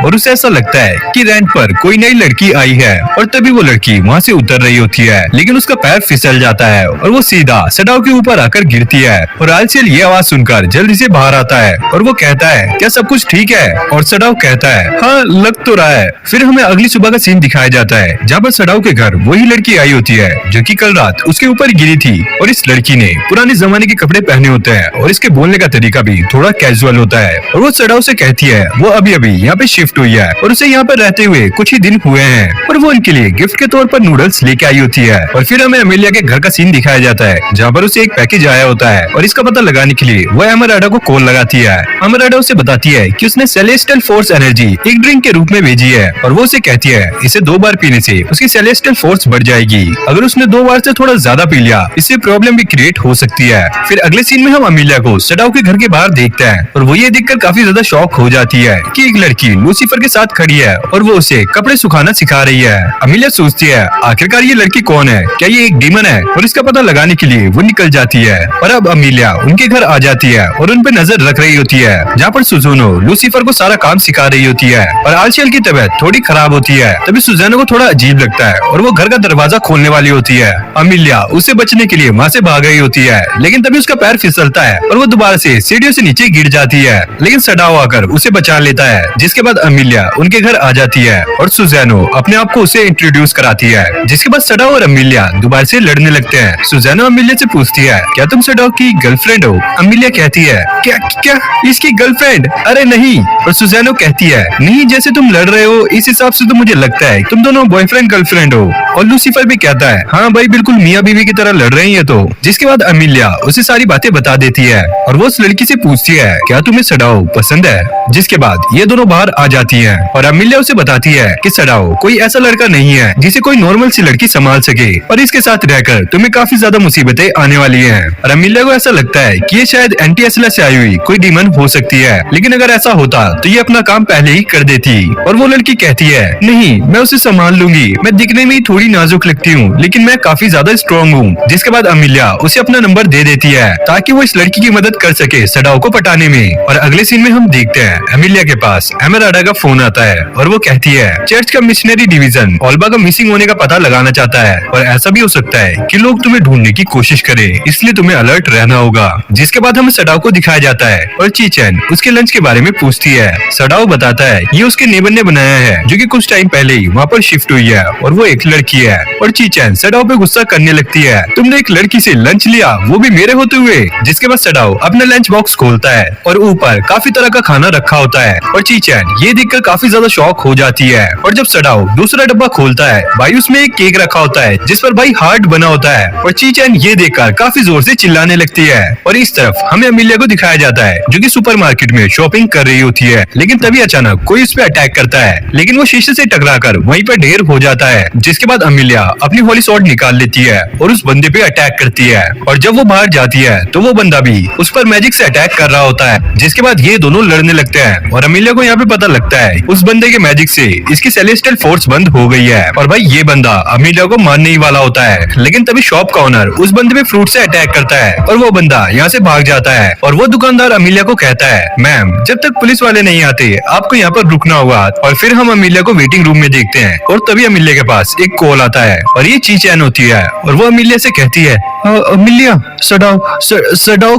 और उसे ऐसा लगता है कि रेंट पर कोई नई लड़की आई है। और तभी वो लड़की वहाँ से उतर रही होती है लेकिन उसका पैर फिसल जाता है और वो सीधा सडाओ के ऊपर आकर गिरती है। और आलसेल ये आवाज सुनकर जल्दी से बाहर आता है और वो कहता है, क्या सब कुछ ठीक है? और सडाओ कहता है, हाँ लग तो रहा है। फिर हमें अगली सुबह का सीन दिखाया जाता है जहाँ पर सडाओ के घर वही लड़की आई होती है जो कि कल रात उसके ऊपर गिरी थी। और इस लड़की ने पुराने जमाने के कपड़े पहने होते हैं और इसके बोलने का तरीका भी थोड़ा कैजुअल होता है। और वो सडाओ से कहती है वो अभी अभी यहाँ पे शिफ्ट हुई है और उसे यहाँ पर रहते हुए कुछ ही दिन हुए हैं और वो उनके लिए गिफ्ट के तौर पर नूडल्स लेके आई होती है। और फिर हमें अमेलिया के घर का सीन दिखाया जाता है जहाँ पर उसे एक पैकेज आया होता है और इसका पता लगाने के लिए वो एमराडा को कॉल लगाती है। एमराडा उसे बताती है कि उसने सेलेस्टियल फोर्स एनर्जी एक ड्रिंक के रूप में भेजी है और वो उसे कहती है इसे 2 बार पीने से उसकी सेलेस्टियल फोर्स बढ़ जाएगी। अगर उसने 2 बार से थोड़ा ज्यादा पी लिया इससे प्रॉब्लम भी क्रिएट हो सकती है। फिर अगले सीन में हम अमीलिया को सडाओ के घर के बाहर देखते हैं और वो ये देखकर काफी ज्यादा शॉक हो जाती है कि एक लड़की लूसीफर के साथ खड़ी है और वो उसे कपड़े सुखाना सिखा रही है। अमीलिया सोचती है आखिरकार ये लड़की कौन है, क्या ये एक डीमन है? और इसका पता लगाने के लिए वो निकल जाती है और अब अमीलिया उनके घर आ जाती है और उन पे नजर रख रही होती है जहाँ पर सुजुनो लूसीफर को सारा काम सिखा रही होती है। और आलसेल की तबीयत थोड़ी खराब होती है। तभी सुजानो को थोड़ा अजीब लगता है और वो घर का दरवाजा खोलने वाली होती है। अमिलिया उसे बचने के लिए वहाँ से भाग रही होती है, लेकिन तभी उसका पैर फिसलता है और वो दोबारा से सीढ़ियों से नीचे गिर जाती है, लेकिन सडाओ आकर उसे बचा लेता है। जिसके बाद अमिलिया उनके घर आ जाती है और सुजैनो अपने आप को उसे इंट्रोड्यूस कराती है। जिसके बाद सडाओ और अमिलिया दोबारा से लड़ने लगते हैं। सुजैनो अमिलिया से पूछती है, क्या तुम सडाओ की गर्लफ्रेंड हो? अमिलिया कहती है, क्या क्या इसकी गर्लफ्रेंड? अरे नहीं। और सुजैनो कहती है, नहीं, जैसे तुम लड़ रहे हो इस हिसाब से तो मुझे लगता है तुम दोनों बॉयफ्रेंड गर्लफ्रेंड हो। और लूसीफर भी कहता है, हाँ भाई बिल्कुल मियाँ बीवी की तरह लड़ रही है। तो जिसके बाद अमिलिया उसे सारी बातें बता देती है और वो उस लड़की से पूछती है, क्या तुम्हें सडाओ पसंद है? जिसके बाद ये दोनों बाहर आ जाती हैं और अमिलिया उसे बताती है कि सडाओ कोई ऐसा लड़का नहीं है जिसे कोई नॉर्मल सी लड़की संभाल सके और इसके साथ रहकर तुम्हें काफी ज्यादा मुसीबतें आने वाली हैं। और अमिलिया को ऐसा लगता है कि ये शायद एंटी असला से आई हुई कोई डीमन हो सकती है, लेकिन अगर ऐसा होता तो ये अपना काम पहले ही कर देती। और वो लड़की कहती है, नहीं, मैं उसे संभाल लूंगी, मैं दिखने में ही थोड़ी नाजुक लगती हूँ लेकिन मैं काफी ज्यादा स्ट्रॉन्ग हूँ। जिसके बाद अमिलिया उसे अपना नंबर दे देती है ताकि वो इस लड़की की मदद कर सके सडाओ को पटाने में। और अगले सीन में हम देखते हैं अमिलिया के पास एमेराल्डा का फोन आता है और वो कहती है, चर्च का मिशनरी डिवीजन ओल्बा का मिसिंग होने का पता लगाना चाहता है और ऐसा भी हो सकता है कि लोग तुम्हें ढूंढने की कोशिश करें, इसलिए तुम्हें अलर्ट रहना होगा। जिसके बाद हमें सडाओ को दिखाया जाता है और चीचेन उसके लंच के बारे में पूछती है। सडाओ बताता है ये उसके नेबर ने बनाया है जो कि कुछ टाइम पहले ही वहाँ पर शिफ्ट हुई है और वो एक लड़की है। और चीचेन सडाओ पे गुस्सा करने लगती है, तुमने एक लड़की से लंच लिया, वो भी मेरे होते हुए। जिसके बाद सडाओ अपना लंच बॉक्स खोलता है और ऊपर काफी तरह का खाना रखा होता है और चीचेन ये देखकर काफी ज्यादा शॉक हो जाती है। और जब सडाओ दूसरा डब्बा खोलता है भाई उसमें एक केक रखा होता है जिस पर भाई हार्ट बना होता है और चीचेन ये देखकर काफी जोर से चिल्लाने लगती है। और इस तरफ हमें अमिलिया को दिखाया जाता है जो कि सुपरमार्केट में शॉपिंग कर रही होती है, लेकिन तभी अचानक कोई उस पर अटैक करता है, लेकिन वो शीशे से टकराकर वहीं पर ढेर हो जाता है। जिसके बाद अमिलिया अपनी होली स्वॉर्ड निकाल लेती है और उस बंदे पे अटैक करती है और जब वो बाहर जाती है तो वो बंदा भी उस पर मैजिक से अटैक कर रहा होता है। जिसके बाद ये दोनों लड़ने लगते हैं और अमिलिया को यहाँ पे पता लगता है उस बंदे के मैजिक से इसकी सेलेस्टियल फोर्स बंद हो गई है और भाई ये बंदा अमिलिया को मारने ही वाला होता है, लेकिन तभी शॉप का ओनर उस बंदे पे फ्रूट से अटैक करता है और वो बंदा यहाँ से भाग जाता है। और वो दुकानदार अमिलिया को कहता है, मैम जब तक पुलिस वाले नहीं आते आपको यहाँ पर रुकना होगा। और फिर हम अमिलिया को वेटिंग रूम में देखते हैं और तभी अमिलिया के पास एक कॉल आता है और ये चीचैन होती है और वो अमिलिया से कहती है, अमिलिया सडाओ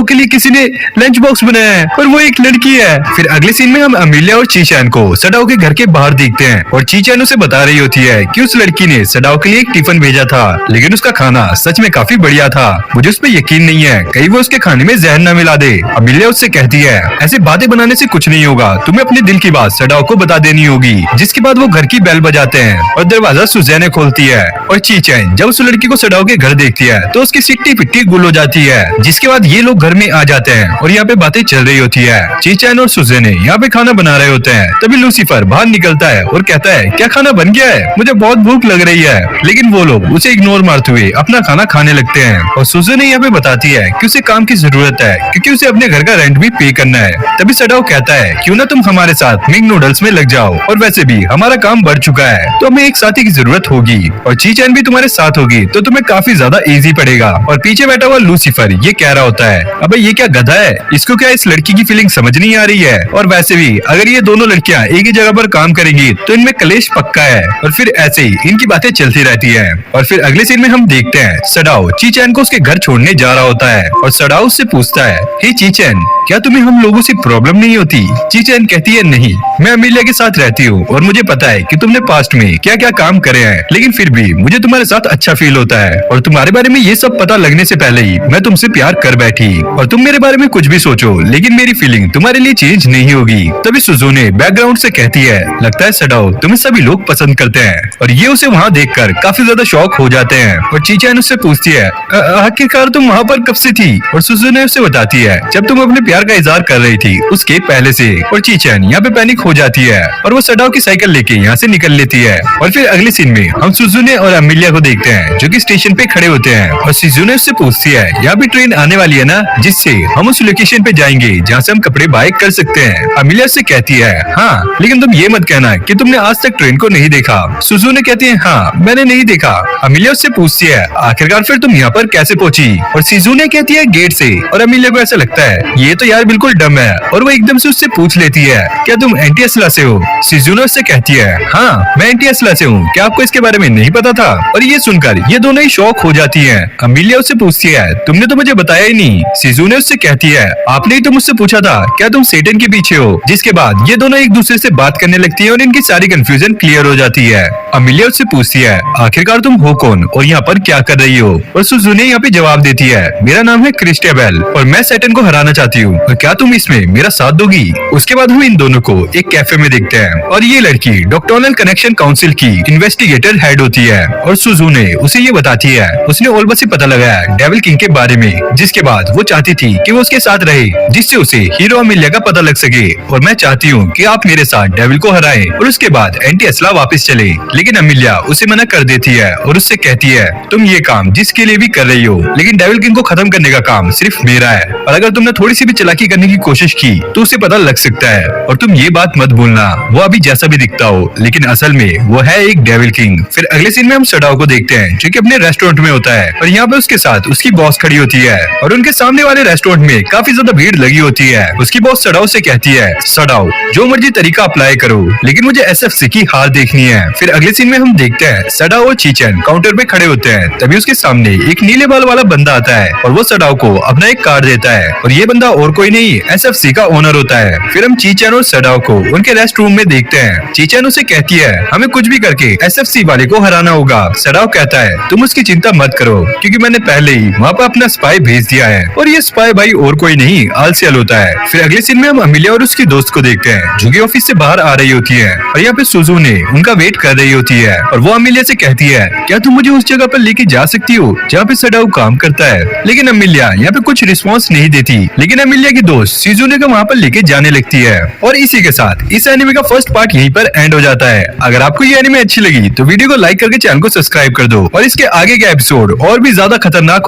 के लिए किसी ने लंच बॉक्स बनाया है और वो एक लड़की है। फिर अगले सीन में हम अमिलिया और चीचैन को सडाओ के घर के बाहर देखते हैं और चीचैन उसे बता रही होती है कि उस लड़की ने सडाओ के लिए एक टिफिन भेजा था, लेकिन उसका खाना सच में काफी बढ़िया था, मुझे उस पर यकीन नहीं है कहीं वो उसके खाने में जहर न मिला दे। अमिलिया उससे कहती है, ऐसे बातें बनाने से कुछ नहीं होगा, तुम्हें अपने दिल की बात सडाओ को बता देनी होगी। जिसके बाद वो घर की बेल बजाते हैं और दरवाजा सुजैने खोलती है और चीचैन जब उस लड़की को सडाओ के घर देखती है तो उसकी सिट्टी पिट्टी गुल हो जाती है। जिसके बाद ये लोग घर में आ जाते हैं और यहाँ पे बातें चल रही होती है। चीचैन और सुजैने यहाँ पे खाना बना रहे होते हैं, तभी लूसीफर बाहर निकलता है और कहता है, क्या खाना बन गया है? मुझे बहुत भूख लग रही है। लेकिन वो लोग उसे इग्नोर मारते हुए अपना खाना खाने लगते हैं और सुजैने यहाँ पे बताती है कि उसे काम की जरूरत है क्योंकि उसे अपने घर का रेंट भी पे करना है। तभी सडाओ कहता है, क्यों ना तुम हमारे साथ मिंग नूडल्स में लग जाओ, और वैसे भी हमारा काम बढ़ चुका है तो हमें एक साथी की जरूरत होगी और चीचैन भी तुम्हारे साथ होगी तो तुम्हें काफी ज्यादा इजी पड़ेगा। और पीछे बैठा हुआ लूसीफर ये कह रहा होता है, अबे ये क्या गधा है, इसको क्या इस लड़की की फीलिंग समझ नहीं आ रही है? और वैसे भी अगर ये दोनों लड़कियां एक ही जगह पर काम करेंगी तो इनमें कलेश पक्का है। और फिर ऐसे ही इनकी बातें चलती रहती है। और फिर अगले सीन में हम देखते हैं सडाओ चीचैन को उसके घर छोड़ने जा रहा होता है और सडाओ उससे पूछता है, हे चीचैन क्या तुम्हें हम लोगों से प्रॉब्लम नहीं होती? चीचैन कहती है, नहीं, मैं अमिलिया के साथ रहती हूँ और मुझे पता है कि तुमने पास्ट में क्या क्या काम करे हैं, लेकिन फिर भी मुझे तुम्हारे साथ अच्छा फील होता है और तुम्हारे बारे में ये सब पता लगने से पहले ही मैं तुमसे प्यार कर बैठी। और तुम मेरे बारे में कुछ भी सोचो लेकिन मेरी फीलिंग तुम्हारे लिए चेंज नहीं होगी। तभी सुजुने बैकग्राउंड से कहती है, लगता है सडाओ तुम्हें सभी लोग पसंद करते हैं। और ये उसे वहाँ देखकर काफी ज्यादा शॉक हो जाते हैं। और चीचैन उससे पूछती है, आखिरकार तुम वहाँ पर कब से थी? और सुजुने उससे बताती है, जब तुम अपने प्यार का इजहार कर रही थी उसके पहले से। और चीचैन यहाँ पे पैनिक हो जाती है और वो सडाओ की साइकिल लेके यहाँ से निकल लेती है। और फिर अगले सीन में हम सुजुने और अमिलिया को देखते हैं जो कि स्टेशन पे खड़े होते हैं और सुजुने उससे पूछती है, यहाँ भी ट्रेन आने वाली है ना जिससे हम उस लोकेशन पे जाएंगे जहाँ से हम कपड़े बाय कर सकते हैं? अमिलिया से कहती है, हाँ, लेकिन तुम ये मत कहना कि तुमने आज तक ट्रेन को नहीं देखा। सुजुने कहती है, हाँ, मैंने नहीं देखा। अमिलिया उससे पूछती है, आखिरकार फिर तुम यहाँ पर कैसे पहुंची? और सुजुने कहती है, गेट से। और अमिलिया को ऐसा लगता है ये तो यार बिल्कुल डम है और वो एकदम से उससे पूछ लेती है, क्या तुम एंटी असला से हो? सुजुने उससे कहती है, हाँ, मैं एंटी असला से हूँ, क्या आपको इसके बारे में नहीं पता था? और ये सुनकर ये दोनों ही शॉक हो जाती हैं। अमीलिया उससे पूछती है, तुमने तो मुझे बताया ही नहीं। सीजू ने उससे कहती है, आपने ही तो मुझसे पूछा था क्या तुम सेटन के पीछे हो? जिसके बाद ये दोनों एक दूसरे से बात करने लगती है और इनकी सारी कंफ्यूजन क्लियर हो जाती है। अमीलिया उससे पूछती है, आखिरकार तुम हो कौन और यहाँ पर क्या कर रही हो? और सुजू ने यहाँ पे जवाब देती है, मेरा नाम है क्रिस्टेबेल और मैं सेटन को हराना चाहती हूँ और क्या तुम इसमें मेरा साथ दोगी? उसके बाद हम इन दोनों को एक कैफे में देखते हैं और ये लड़की डॉक्टोनल कनेक्शन काउंसिल की इन्वेस्टिगेटर हेड होती है और सुजू ने उसे ये बताती है उसने ऑलबा से पता लगाया डेविल किंग के बारे में, जिसके बाद वो चाहती थी कि वो उसके साथ रहे जिससे उसे हीरो अमीलिया का पता लग सके और मैं चाहती हूँ कि आप मेरे साथ डेविल को हराएं और उसके बाद एंटी असला वापस चले। लेकिन अमीलिया उसे मना कर देती है और उससे कहती है, तुम ये काम जिसके लिए भी कर रही हो लेकिन डेविल किंग को खत्म करने का काम सिर्फ मेरा है और अगर तुमने थोड़ी सी भी चालाकी करने की कोशिश की तो उसे पता लग सकता है और तुम ये बात मत भूलना वो अभी जैसा भी दिखता हो लेकिन असल में वो है एक डेविल किंग। फिर अगले सीन में हम सडाओ को देखते हैं जो कि अपने रेस्टोरेंट में होता है और यहाँ पे उसके साथ उसकी बॉस खड़ी होती है और उनके सामने वाले रेस्टोरेंट में काफी ज्यादा भीड़ लगी होती है। उसकी बॉस सडाओ से कहती है, सडाओ जो मर्जी तरीका अप्लाई करो लेकिन मुझे एसएफसी की हार देखनी है। फिर अगले सीन में हम देखते हैं सडाओ और चीचन काउंटर पे खड़े होते हैं, तभी उसके सामने एक नीले बाल वाला बंदा आता है और वो सडाओ को अपना एक कार्ड देता है और ये बंदा और कोई नहीं एसएफसी का ओनर होता है। फिर हम चीचन और सडाओ को उनके रेस्ट रूम में देखते हैं। चीचन उसे कहती है, हमें कुछ भी करके एसएफसी वाले को हराना होगा। सडाओ कहता है, तुम उसकी चिंता मत करो क्योंकि मैंने पहले ही वहाँ पर अपना स्पाई भेज दिया है और ये स्पाई भाई और कोई नहीं आलसियल होता है। फिर अगले सीन में हम अमीलिया और उसकी दोस्त को देखते हैं जो कि ऑफिस से बाहर आ रही होती है और यहाँ पे सुजू ने उनका वेट कर रही होती है और वो अमीलिया से कहती है, क्या तुम मुझे उस जगह पर लेके जा सकती हो जहाँ पे सडाओ काम करता है? लेकिन अमीलिया यहाँ पे कुछ रिस्पॉन्स नहीं देती। लेकिन अमीलिया की दोस्त सीजुने को वहाँ पर लेके जाने लगती है और इसी के साथ इस एनिमे का फर्स्ट पार्ट यहीं पर एंड हो जाता है। अगर आपको ये एनिमे अच्छी लगी तो वीडियो को लाइक करके चैनल को सब्सक्राइब कर दो और इसके आगे के एपिसोड और भी ज्यादा खतरनाक